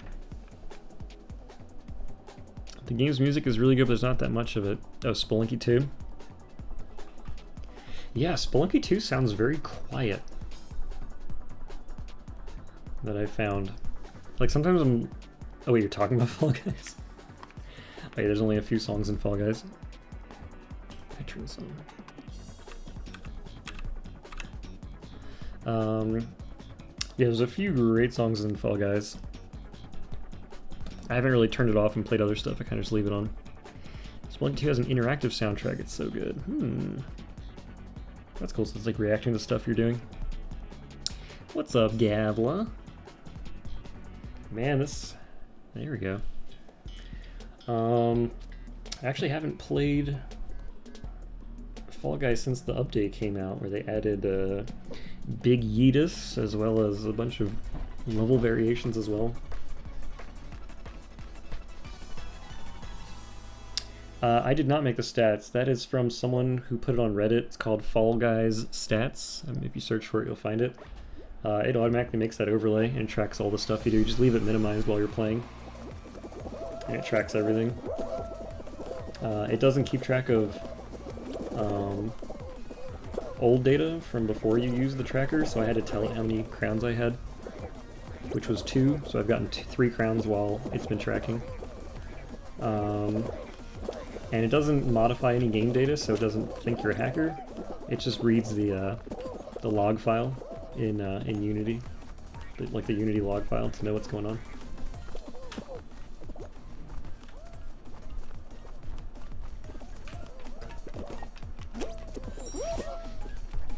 game's music is really good, but there's not that much of it. Oh, Spelunky 2? Yeah, Spelunky 2 sounds very quiet. That I found. Like, sometimes I'm... Oh wait, you're talking about Fall Guys? Wait, there's only a few songs in Fall Guys. I turn this on. Yeah, there's a few great songs in Fall Guys. I haven't really turned it off and played other stuff, I kind of just leave it on. Spelunky 2 has an interactive soundtrack, it's so good. That's cool, so it's like reacting to stuff you're doing. What's up, Gavla? Man, this... There we go. I actually haven't played Fall Guys since the update came out, where they added Big Yeetus, as well as a bunch of level variations as well. I did not make the stats. That is from someone who put it on Reddit. It's called Fall Guys Stats. If you search for it, you'll find it. It automatically makes that overlay and tracks all the stuff you do. You just leave it minimized while you're playing, and it tracks everything. It doesn't keep track of old data from before you use the tracker, so I had to tell it how many crowns I had, which was 2, so I've gotten 3 crowns while it's been tracking. And it doesn't modify any game data, so it doesn't think you're a hacker. It just reads the log file in Unity, like the Unity log file, to know what's going on.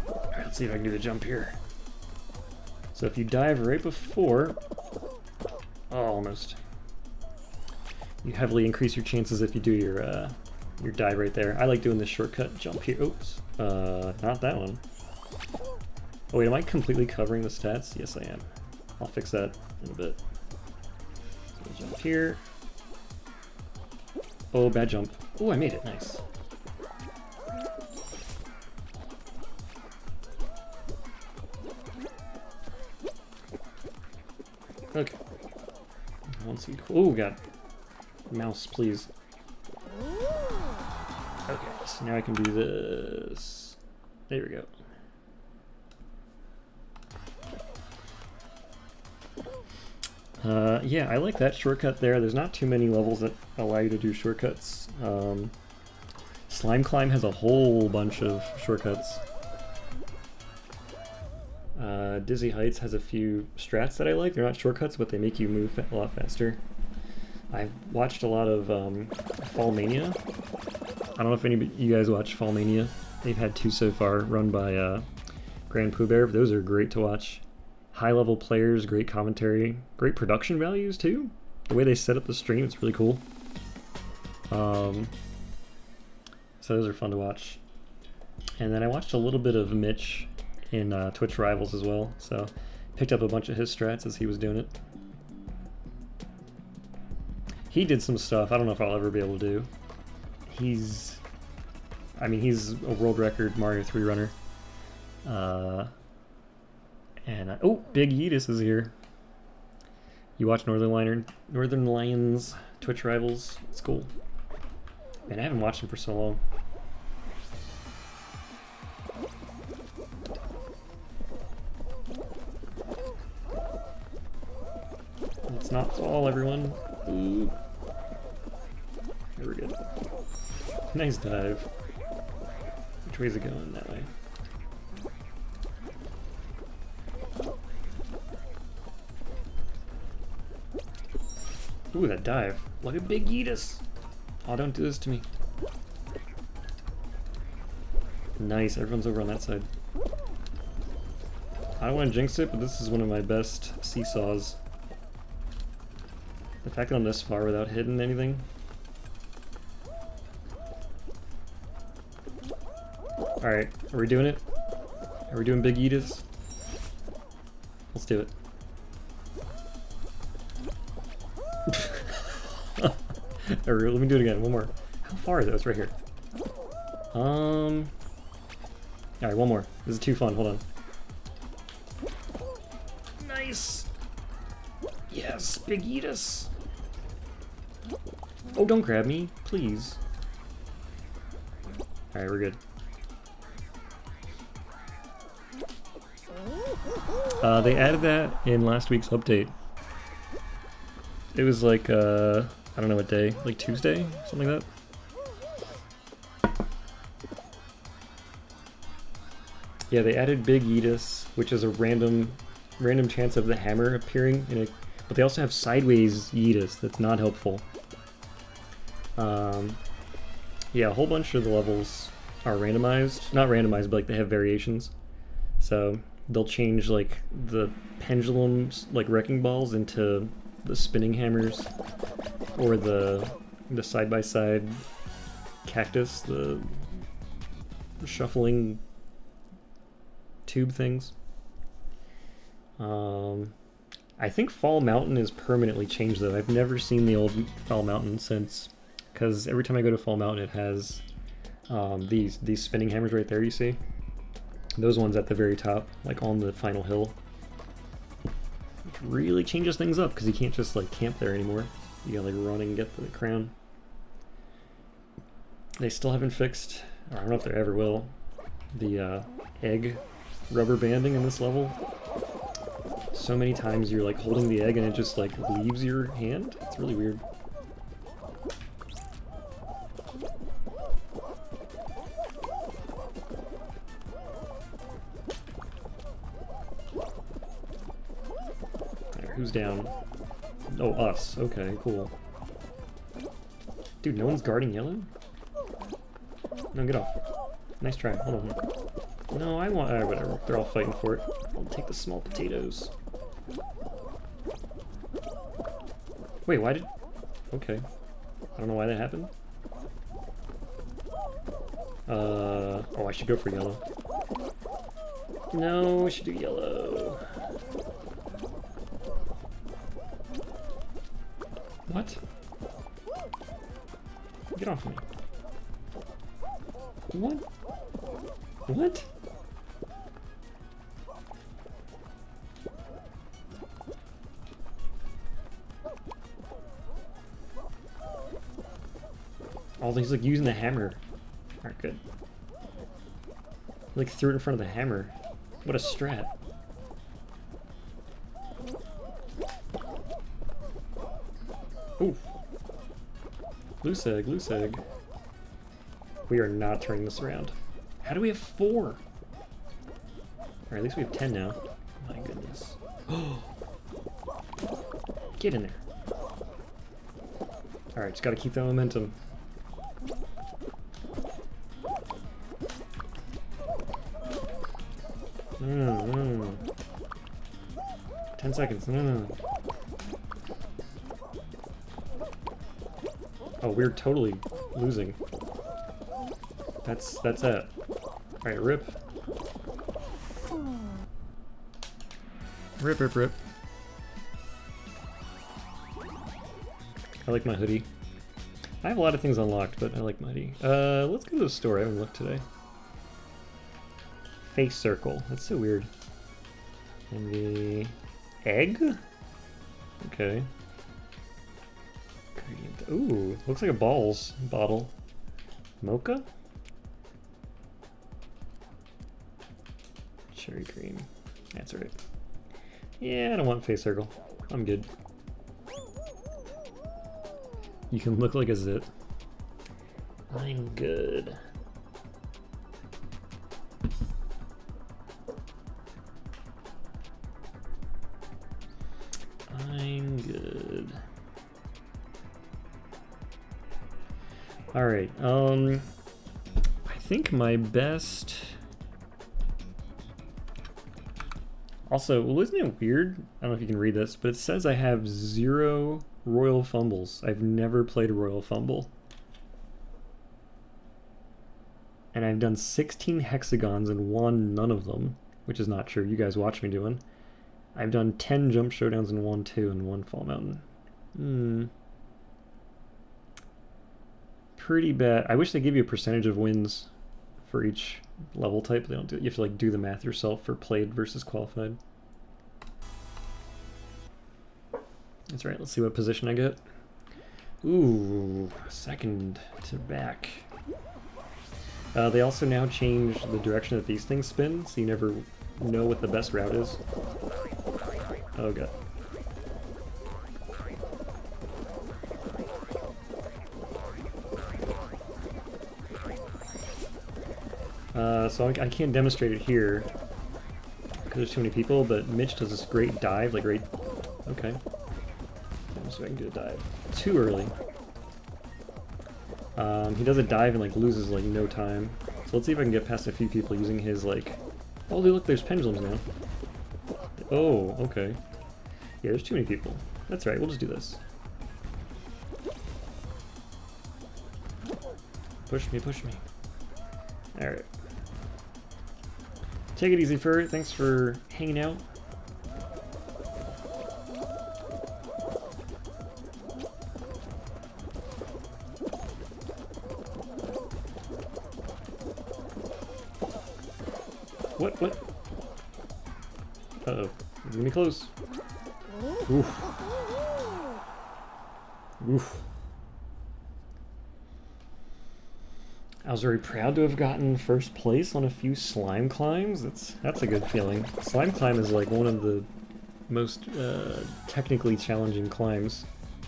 Alright, let's see if I can do the jump here. So if you dive right before... Oh, almost. You heavily increase your chances if you do your dive right there. I like doing this shortcut jump here. Oops. Not that one. Oh wait, am I completely covering the stats? Yes, I am. I'll fix that in a bit. So jump here. Oh, bad jump. Oh, I made it. Nice. Okay. I want some cool... Oh, God. Mouse, please. Okay, so now I can do this. There we go. Yeah, I like that shortcut there. There's not too many levels that allow you to do shortcuts. Slime Climb has a whole bunch of shortcuts. Dizzy Heights has a few strats that I like. They're not shortcuts, but they make you move a lot faster. I've watched a lot of Fall Mania. I don't know if any of you guys watch Fall Mania. They've had 2 so far, run by Grand Pooh Bear. Those are great to watch. High-level players, great commentary, great production values too. The way they set up the stream, it's really cool. So those are fun to watch. And then I watched a little bit of Mitch in Twitch Rivals as well. So picked up a bunch of his strats as he was doing it. He did some stuff I don't know if I'll ever be able to do. He's a world record Mario 3 runner. Oh, Big Yeetus is here. You watch Northern Lions Twitch Rivals? It's cool. Man, I haven't watched him for so long. Let's not fall, everyone. Ooh. There we go. Nice dive. Which way is it going? That way. Ooh, that dive. Look at Big Yeetus. Oh, don't do this to me. Nice, everyone's over on that side. I don't want to jinx it, but this is one of my best seesaws. The fact that I'm this far without hitting anything. Alright, are we doing it? Are we doing Big Yeetus? Let's do it. Alright, let me do it again, one more. How far is it? It's right here. Alright, one more. This is too fun, hold on. Nice! Yes, Big Yeetus! Oh, don't grab me, please. Alright, we're good. They added that in last week's update. It was like, I don't know what day, like Tuesday? Something like that? Yeah, they added Big Yeetus, which is a random chance of the hammer appearing in a... But they also have Sideways Yeetus that's not helpful. Yeah, a whole bunch of the levels are randomized. Not randomized, but like they have variations. So they'll change like the pendulums, like wrecking balls, into the spinning hammers, or the side-by-side cactus, the shuffling tube things. I think Fall Mountain is permanently changed though. I've never seen the old Fall Mountain since, because every time I go to Fall Mountain it has these spinning hammers right there, you see? Those ones at the very top, like on the final hill. Which really changes things up, because you can't just like camp there anymore. You gotta like run and get the crown. They still haven't fixed, or I don't know if they ever will, the egg rubber banding in this level. So many times you're like holding the egg and it just like leaves your hand. It's really weird. Alright, who's down? Oh, us. Okay, cool. Dude, no one's guarding yellow? No, get off. Nice try. Hold on. No, I want... Alright, whatever. They're all fighting for it. I'll take the small potatoes. Wait, why did... Okay. I don't know why that happened. Oh, I should go for yellow. No, I should do yellow. What? Get off me. What? What? Oh, he's like using the hammer. Alright, good. Like threw it in front of the hammer. What a strat. Ooh. Loose egg, loose egg. We are not turning this around. How do we have 4? Alright, at least we have 10 now. My goodness. Get in there. Alright, just gotta keep that momentum. No. 10 seconds. No. Oh, we're totally losing. That's it. Alright, rip. Rip. I like my hoodie. I have a lot of things unlocked, but I like my hoodie. Let's go to the store. I haven't looked today. Face circle. That's so weird. And the egg? Okay. Ingredient. Ooh, looks like a balls bottle. Mocha? Cherry cream. That's right. Yeah, I don't want face circle. I'm good. You can look like a zit. I'm good. I'm good. Alright, I think my best... Also, well, isn't it weird? I don't know if you can read this, but it says I have 0 Royal Fumbles. I've never played a Royal Fumble. And I've done 16 hexagons and won none of them, which is not true. You guys watch me doing. I've done 10 jump showdowns and won 2 and 1 fall mountain. Pretty bad. I wish they give you a percentage of wins for each level type. They don't do it. You have to like do the math yourself for played versus qualified. That's right. Let's see what position I get. Ooh, second to back. They also now change the direction that these things spin, so you never know what the best route is. Oh god. So I can't demonstrate it here because there's too many people, but Mitch does this great dive, like right... Okay. Let's see if I can do a dive. Too early. He does a dive and like loses like no time. So let's see if I can get past a few people using his like... Oh look, there's pendulums now. Oh, okay. Yeah, there's too many people. That's right, we'll just do this. Push me. Alright. Take it easy, Fur. Thanks for hanging out. What? Uh-oh. It's gonna be close. Oof. I was very proud to have gotten first place on a few slime climbs. That's a good feeling. Slime climb is like one of the most technically challenging climbs,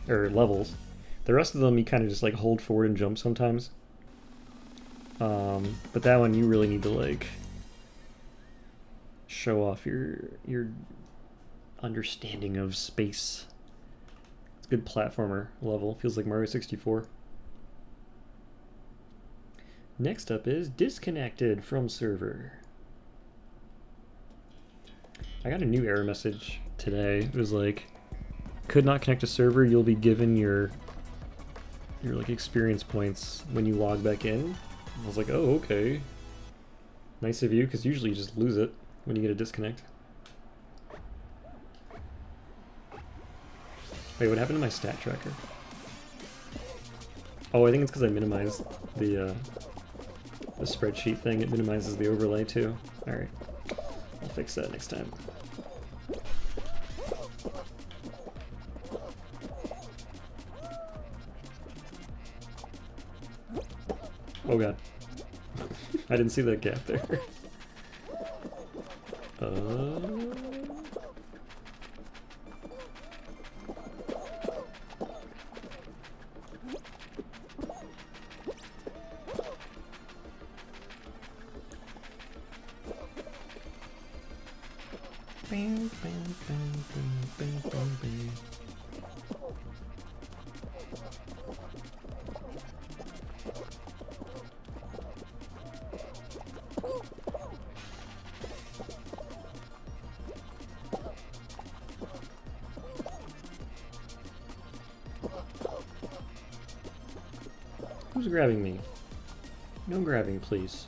or levels. The rest of them you kind of just like hold forward and jump sometimes. But that one you really need to like show off your understanding of space. It's a good platformer level. Feels like Mario 64. Next up is disconnected from server. I got a new error message today. It was like, could not connect to server. You'll be given your like experience points when you log back in. I was like, oh, okay. Nice of you, because usually you just lose it when you get a disconnect. Wait, what happened to my stat tracker? Oh, I think it's because I minimized the spreadsheet thing. It minimizes the overlay too. Alright, I'll fix that next time. Oh god. I didn't see that gap there. Bam, bam, bam, bam, bam, bam, bam. Who's grabbing me? No grabbing, please.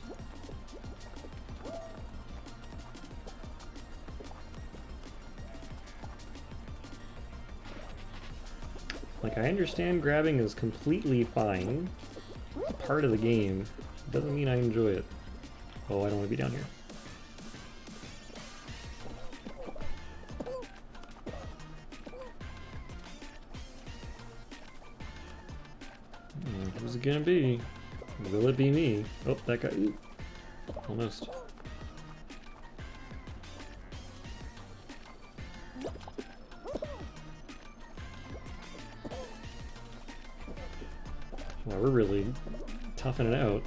Like, I understand grabbing is completely fine. It's part of the game. It doesn't mean I enjoy it. Oh, I don't want to be down here. Who's it gonna be? Will it be me? Oh, that guy. Ooh. Almost. Wow, we're really toughing it out.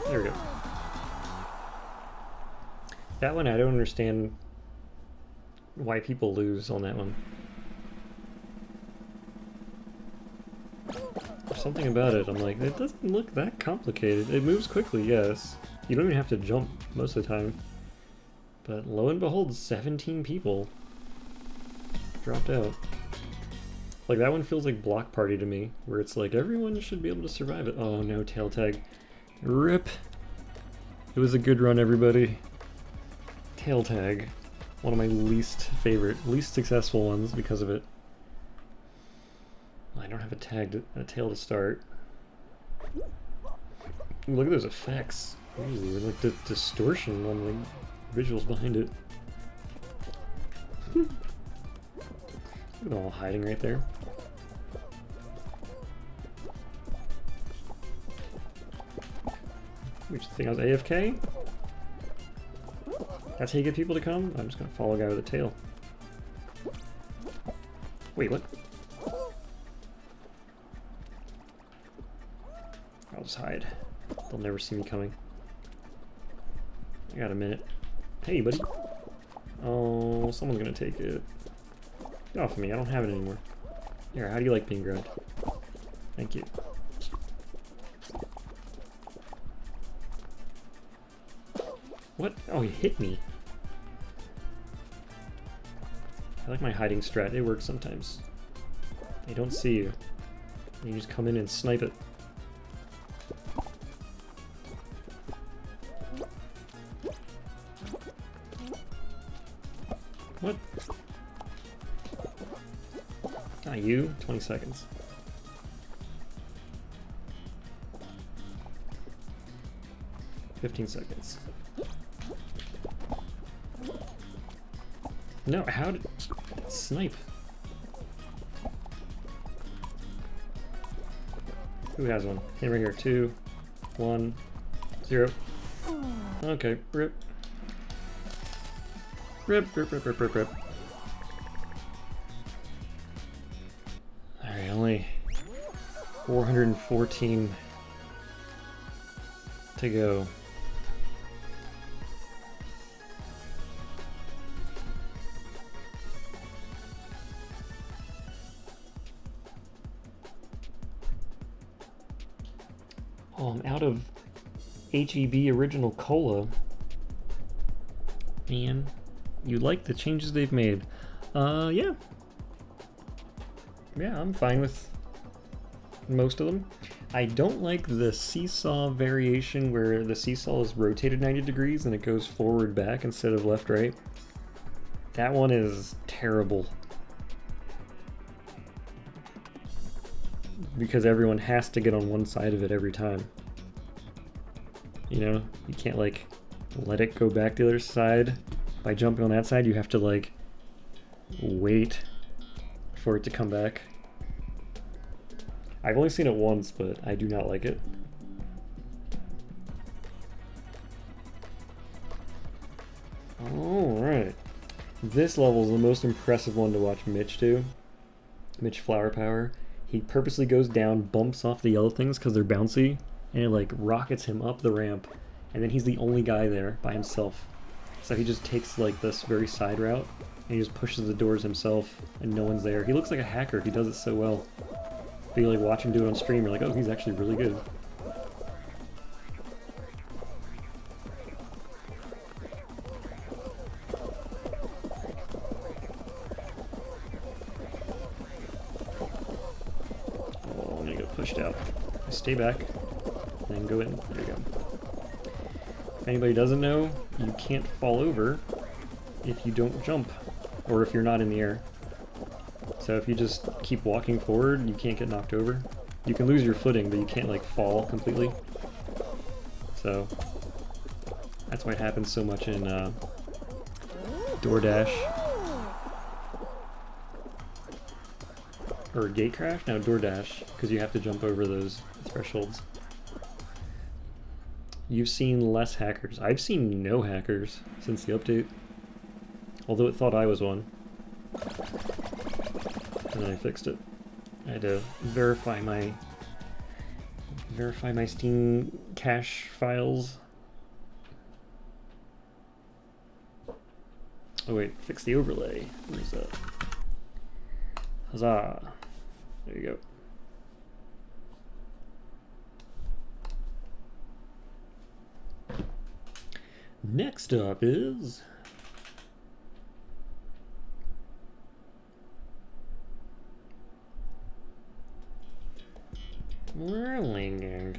There we go. That one, I don't understand why people lose on that one. There's something about it, I'm like, it doesn't look that complicated. It moves quickly, yes. You don't even have to jump most of the time. But lo and behold, 17 people dropped out. Like, that one feels like Block Party to me, where it's like, everyone should be able to survive it. Oh no, tail tag. RIP. It was a good run, everybody. Tail tag. One of my least successful ones because of it. I don't have a tail to start. Ooh, look at those effects. Ooh, like the distortion on the visuals behind it. Look at them all hiding right there. Which think I was AFK? That's how you get people to come? I'm just gonna follow a guy with a tail. Wait, what? I'll just hide. They'll never see me coming. I got a minute. Hey, buddy. Oh, someone's gonna take it. Get off of me, I don't have it anymore. Here, how do you like being grabbed? Thank you. What? Oh, he hit me. I like my hiding strat. It works sometimes. They don't see you. You just come in and snipe it. What? Not you. 20 seconds. $15 seconds. No, how did... Snipe. Who has one? Here, right here. 2, 1, 0. Okay, rip. Rip, rip, rip, rip, rip, rip. Alright, only 414 to go. Oh, I'm out of HEB Original Cola. Man, you like the changes they've made. Yeah. Yeah, I'm fine with most of them. I don't like the seesaw variation where the seesaw is rotated 90 degrees and it goes forward back instead of left right. That one is terrible. Because everyone has to get on one side of it every time. You know, you can't like let it go back the other side by jumping on that side. You have to like wait for it to come back. I've only seen it once, but I do not like it. Alright. This level is the most impressive one to watch Mitch do. Mitch Flower Power. He purposely goes down, bumps off the yellow things because they're bouncy, and it like rockets him up the ramp, and then he's the only guy there by himself. So he just takes like this very side route, and he just pushes the doors himself, and no one's there. He looks like a hacker. He does it so well. If you like watch him do it on stream, you're like, oh, he's actually really good. Oh, I'm gonna get pushed out. Stay back, and then go in. There you go. If anybody doesn't know, you can't fall over if you don't jump, or if you're not in the air. So if you just keep walking forward, you can't get knocked over. You can lose your footing, but you can't like fall completely. So that's why it happens so much in DoorDash. Or Gate Crash? No, DoorDash, because you have to jump over those thresholds. You've seen less hackers. I've seen no hackers since the update. Although it thought I was one. And then I fixed it. I had to verify my Steam cache files. Oh wait, fix the overlay. Where's that? Huzzah! There you go. Next up is Whirling.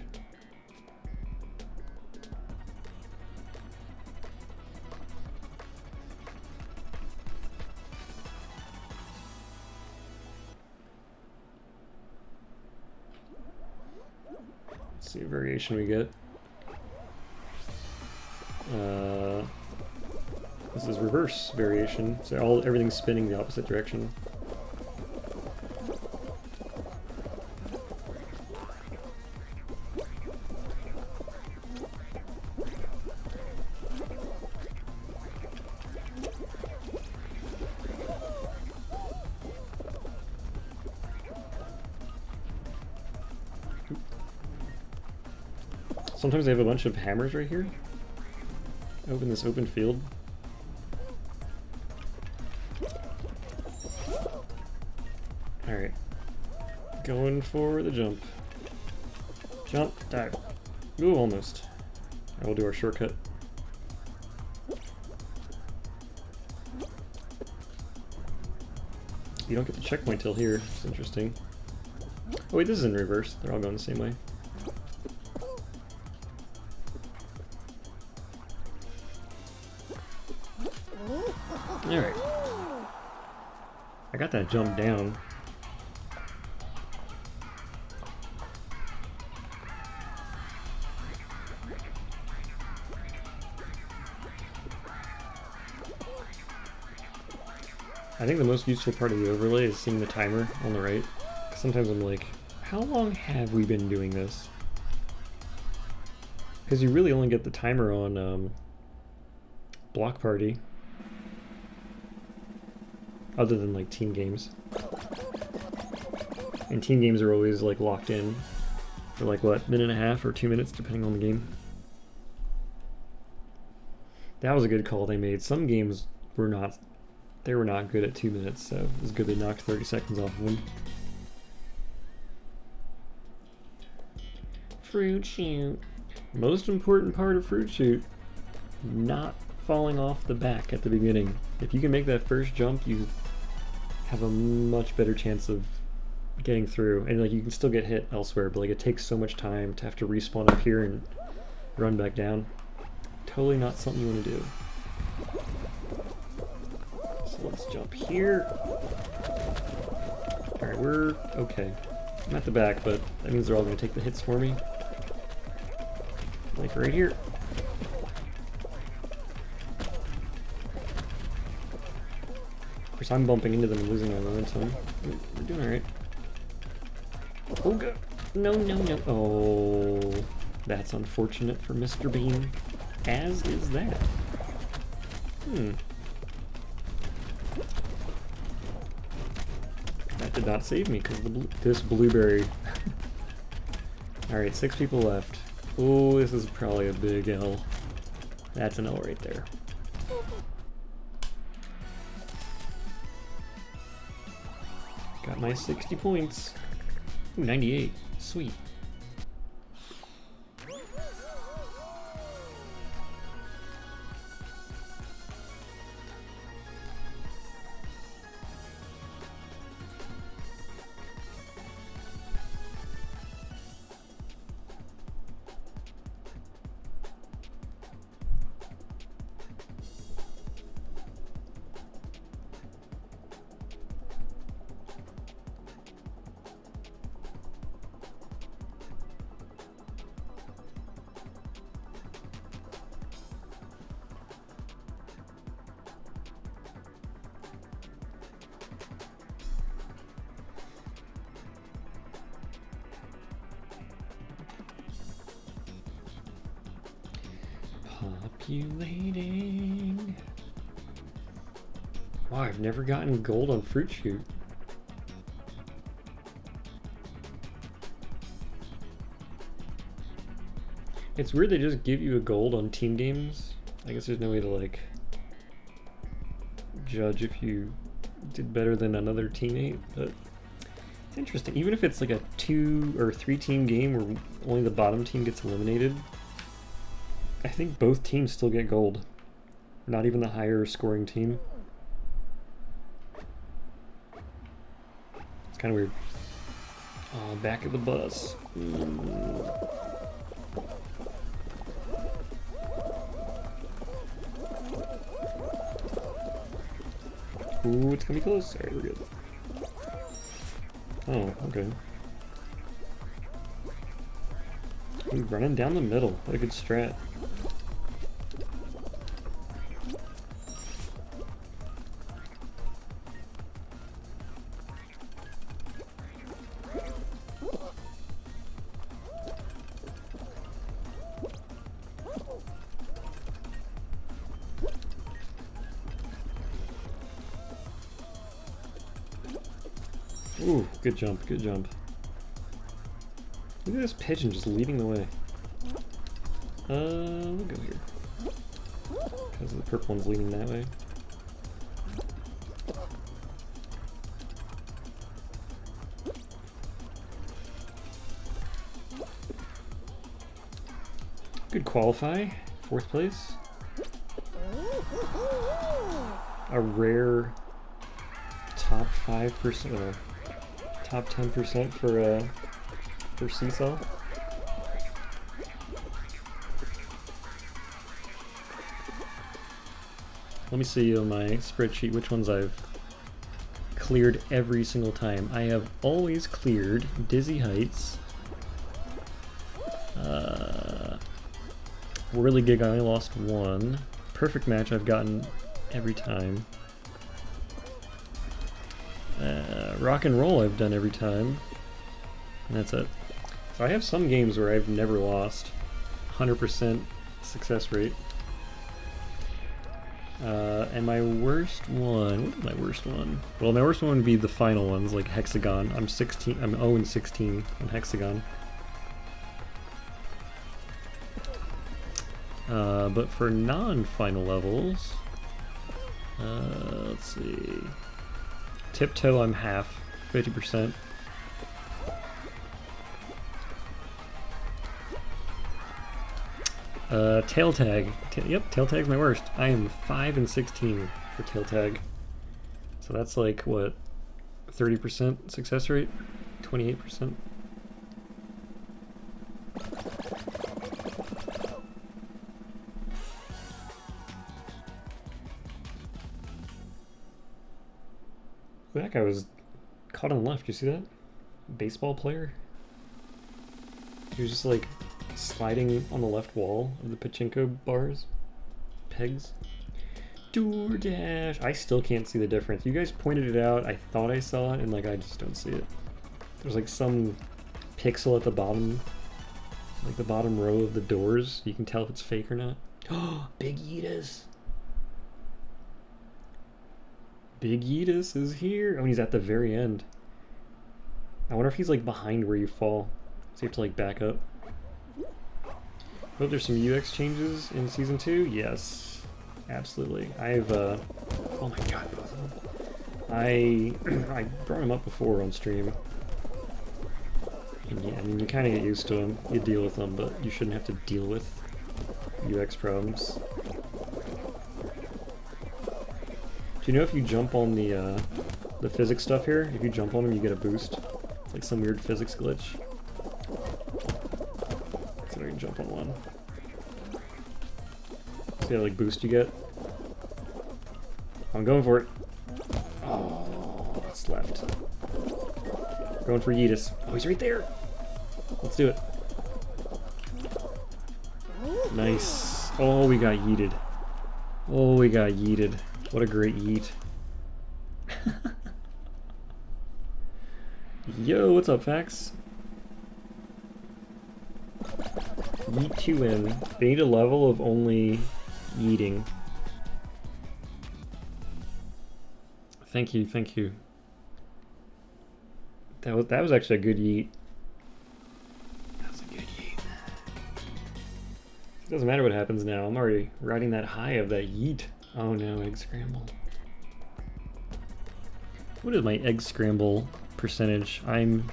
Let's see what variation we get. This is reverse variation, so everything's spinning the opposite direction. Sometimes they have a bunch of hammers right here. Open this open field. Alright. Going for the jump. Jump, dive. Ooh, almost. I will do our shortcut. You don't get the checkpoint till here. It's interesting. Oh wait, this is in reverse. They're all going the same way. Alright. I got that jump down. I think the most useful part of the overlay is seeing the timer on the right. 'Cause sometimes I'm like, how long have we been doing this? Because you really only get the timer on Block Party. Other than like team games. And team games are always like locked in for like what, minute and a half or 2 minutes depending on the game. That was a good call they made. Some games were not good at 2 minutes, so it was good they knocked 30 seconds off of them. Fruit Shoot. Most important part of Fruit Shoot, not falling off the back at the beginning. If you can make that first jump, you have a much better chance of getting through. And like you can still get hit elsewhere, but like it takes so much time to have to respawn up here and run back down. Totally not something you want to do. So let's jump here. Alright, we're okay. I'm at the back, but that means they're all going to take the hits for me. Like right here. Of course, I'm bumping into them and losing my momentum. We're doing alright. Oh god. No, no, no. Oh, that's unfortunate for Mr. Bean. As is that. That did not save me because this blueberry. Alright, 6 people left. Oh, this is probably a big L. That's an L right there. Got my 60 points. Ooh, 98. Sweet. Populating. Wow, I've never gotten gold on Fruit Shoot. It's weird they just give you a gold on team games. I guess there's no way to like judge if you did better than another teammate, but it's interesting. Even if it's like a 2 or 3 team game where only the bottom team gets eliminated, I think both teams still get gold. Not even the higher scoring team. It's kind of weird. Oh, back of the bus. Ooh, it's gonna be close. Alright, we're good. Oh, okay. Ooh, running down the middle. What a good strat. Ooh, good jump, good jump. Look at this pigeon just leading the way. We'll go here. Because the purple one's leading that way. Good qualify. 4th place. A rare top 5%, or top 10% for Seesaw. Let me see on my spreadsheet which ones I've cleared every single time. I have always cleared Dizzy Heights. Whirly Gig I only lost 1. Perfect Match I've gotten every time. Rock and Roll I've done every time. And that's it. So I have some games where I've never lost. 100% success rate. And my worst one, what is my worst one? Well, my worst one would be the final ones, like Hexagon. I'm 0-16 on Hexagon. But for non-final levels, let's see. Tiptoe, I'm half, 50%. Tail Tag. Yep, Tail Tag's my worst. I am 5-16 for Tail Tag. So that's like, what, 30% success rate? 28%? That guy was caught on the left. You see that? Baseball player? He was just like sliding on the left wall of the pachinko bars. Pegs. DoorDash. I still can't see the difference. You guys pointed it out. I thought I saw it, and like I just don't see it. There's like some pixel at the bottom, like the bottom row of the doors. You can tell if it's fake or not. Oh, Big Yeetus. Big Yeetus is here. Oh, and he's at the very end. I wonder if he's like behind where you fall. So you have to like back up. Oh, there's some UX changes in Season 2? Yes. Absolutely. I've, oh my god, both of them. I I brought him up before on stream. And yeah, I mean, you kind of get used to them. You deal with them, but you shouldn't have to deal with UX problems. Do you know if you jump on the physics stuff here, if you jump on them, you get a boost? It's like some weird physics glitch. So I can jump on one. See how like boost you get? I'm going for it. Oh, it's left. Going for Yeetus. Oh, he's right there. Let's do it. Nice. Oh, we got yeeted. Oh, we got yeeted. What a great yeet. Yo, what's up, Fax? Yeet 2 in. They need a level of only yeeting. Thank you, thank you. That was actually a good yeet. That was a good yeet. It doesn't matter what happens now. I'm already riding that high of that yeet. Oh no, egg scramble. What is my egg scramble percentage? I'm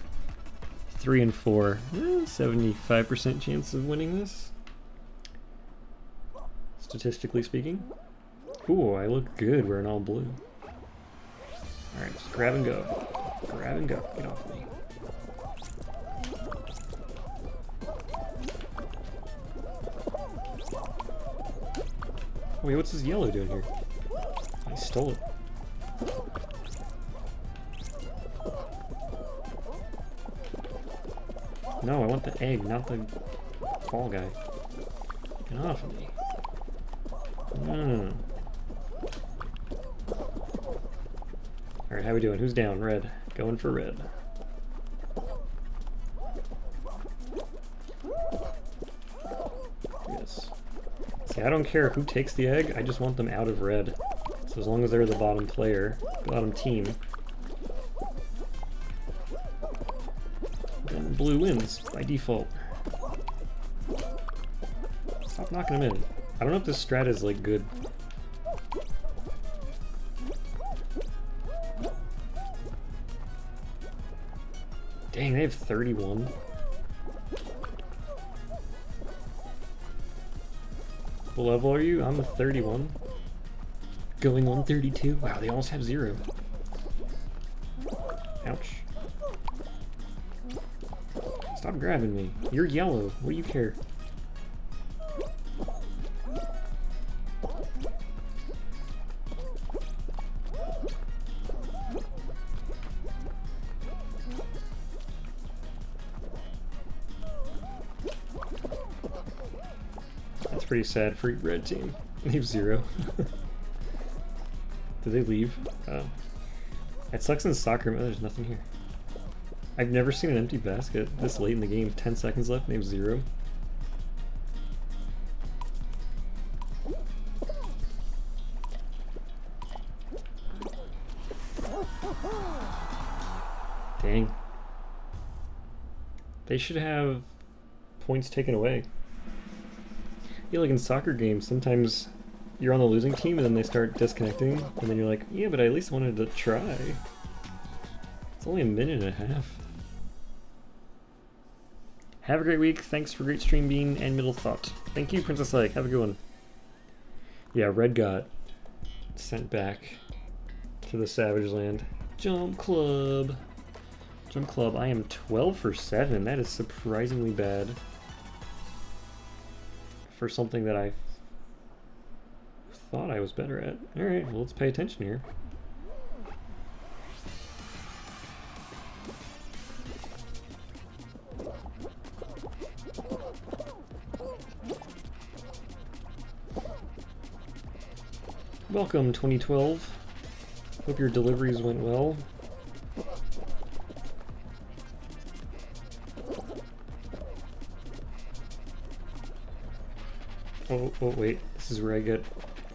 3 and 4. 75% chance of winning this. Statistically speaking. Ooh, I look good wearing all blue. Alright, just grab and go. Grab and go. Get off me. Wait, what's this yellow doing here? I stole it. No, I want the egg, not the fall guy. Get off of me. No. Alright, how we doing? Who's down? Red. Going for red. Yes. See, I don't care who takes the egg, I just want them out of red. So as long as they're the bottom player, bottom team, then blue wins by default. Stop knocking them in. I don't know if this strat is like good. Dang, they have 31. What level are you? I'm a 31. Going on 32. Wow, they almost have 0. Ouch. Stop grabbing me. You're yellow. What do you care? That's pretty sad for red team. Leave 0. Did they leave? Oh. It sucks in soccer, but there's nothing here. I've never seen an empty basket this late in the game. 10 seconds left, and they have 0. Dang. They should have points taken away. Yeah, like in soccer games, sometimes you're on the losing team and then they start disconnecting, and then you're like, yeah, but I at least wanted to try. It's only a minute and a half. Have a great week. Thanks for great stream, Bean and Middle Thought. Thank you, Princess Lake. Have a good one. Yeah, Red got sent back to the Savage Land. Jump Club. Jump Club. I am 12 for 7. That is surprisingly bad for something that I thought I was better at. Alright, well, let's pay attention here. Welcome, 2012. Hope your deliveries went well. Oh, wait. This is where I get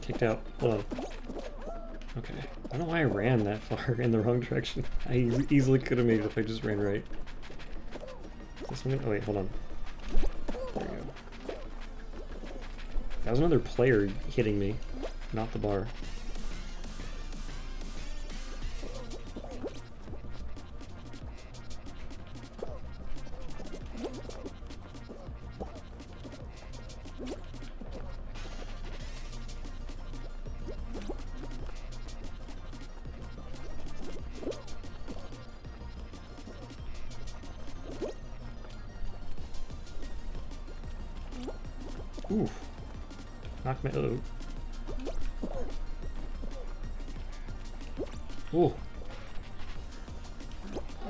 kicked out. Hold on. Okay. I don't know why I ran that far in the wrong direction. I easily could have made it if I just ran right. Is this one? Oh, wait. Hold on. There we go. That was another player hitting me, not the bar. Ooh. Knock my... Oh. Ooh.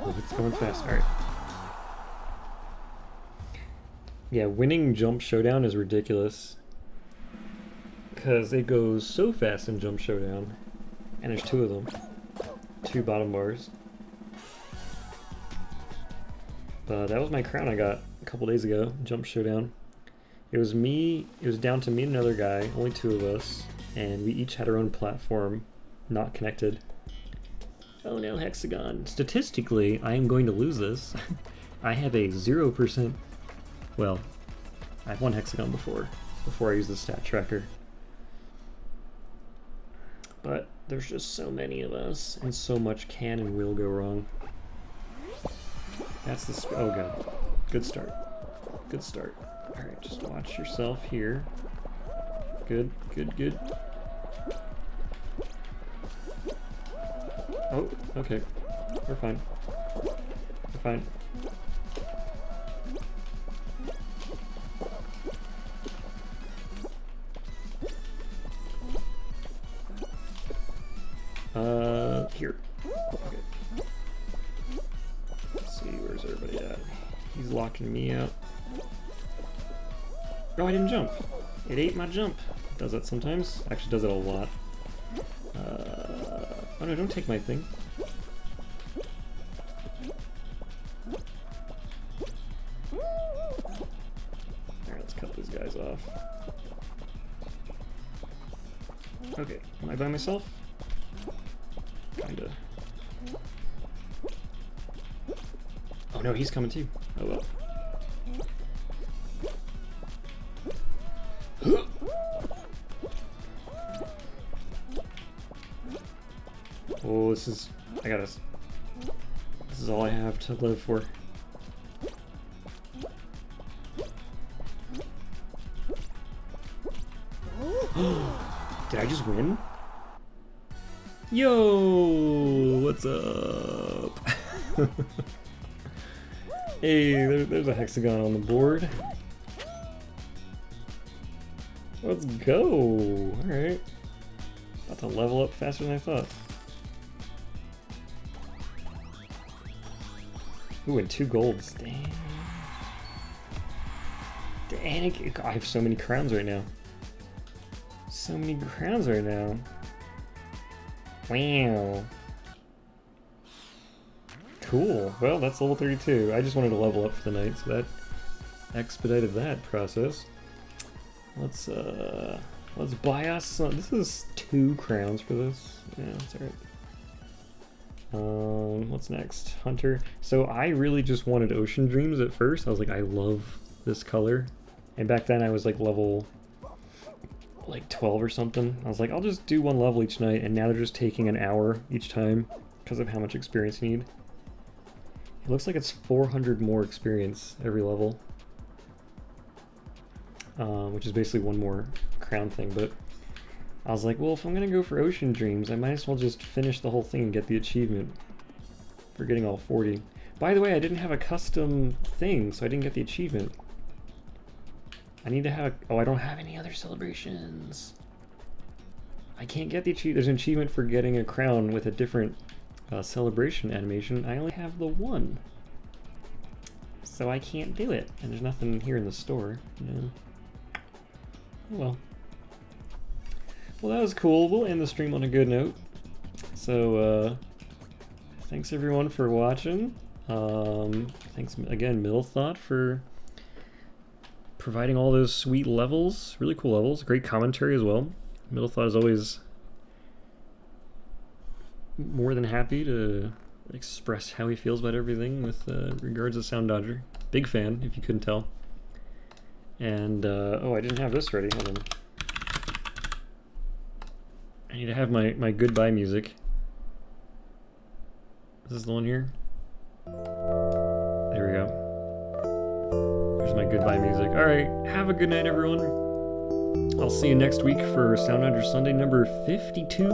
Oh, it's going fast. Alright. Yeah, winning Jump Showdown is ridiculous. Because it goes so fast in Jump Showdown. And there's 2 of them. 2 bottom bars. But that was my crown I got a couple days ago, Jump Showdown. It was down to me and another guy, only 2 of us. And we each had our own platform, not connected. Oh no, Hexagon. Statistically, I am going to lose this. I have a 0%... Well, I've won Hexagon before I use the stat tracker. But there's just so many of us, and so much can and will go wrong. That's the... Oh god. Good start. Good start. Alright, just watch yourself here. Good, good, good. Oh, okay. We're fine. We're fine. Here. Okay. Let's see, where's everybody at? He's locking me out. Oh, I didn't jump. It ate my jump. It does that sometimes. Actually does it a lot. Oh no, don't take my thing. Alright, let's cut these guys off. Okay, am I by myself? Kinda. Oh no, he's coming too. Oh well. Oh, this is... This is all I have to live for. Did I just win? Yo, what's up? Hey, there's a hexagon on the board. Let's go. Alright. About to level up faster than I thought. Ooh, and 2 golds. Damn. Dang, I have so many crowns right now. So many crowns right now. Wow. Cool. Well, that's level 32. I just wanted to level up for the night, so that expedited that process. Let's buy us some. This is 2 crowns for this. Yeah, that's alright. What's next? Hunter. So I really just wanted Ocean Dreams at first. I was like, I love this color. And back then I was like level like 12 or something. I was like, I'll just do 1 level each night, and now they're just taking an hour each time because of how much experience you need. It looks like it's 400 more experience every level. Which is basically 1 more crown thing, but I was like, well, if I'm gonna go for Ocean Dreams, I might as well just finish the whole thing and get the achievement for getting all 40. By the way, I didn't have a custom thing, so I didn't get the achievement. I need to have... Oh, I don't have any other celebrations. I can't get the achievement. There's an achievement for getting a crown with a different celebration animation. I only have the 1. So I can't do it. And there's nothing here in the store. No. Oh well. Well, that was cool. We'll end the stream on a good note. So, thanks everyone for watching. Thanks again, middlethought, for providing all those sweet levels. Really cool levels. Great commentary as well. middlethought is always more than happy to express how he feels about everything with regards to Soundodger. Big fan, if you couldn't tell. And, oh, I didn't have this ready. Hold on. I need to have my goodbye music. This is the one here. There we go. There's my goodbye music. Alright, have a good night, everyone. I'll see you next week for Soundodger Sunday number 52.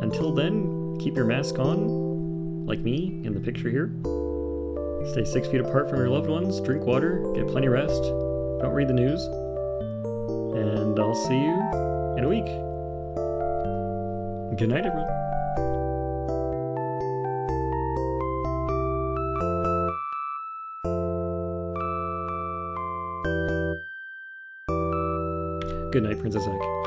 Until then, keep your mask on, like me in the picture here. Stay 6 feet apart from your loved ones, drink water, get plenty of rest, don't read the news, And I'll see you in a week. Good night, everyone. Good night, Princess Egg.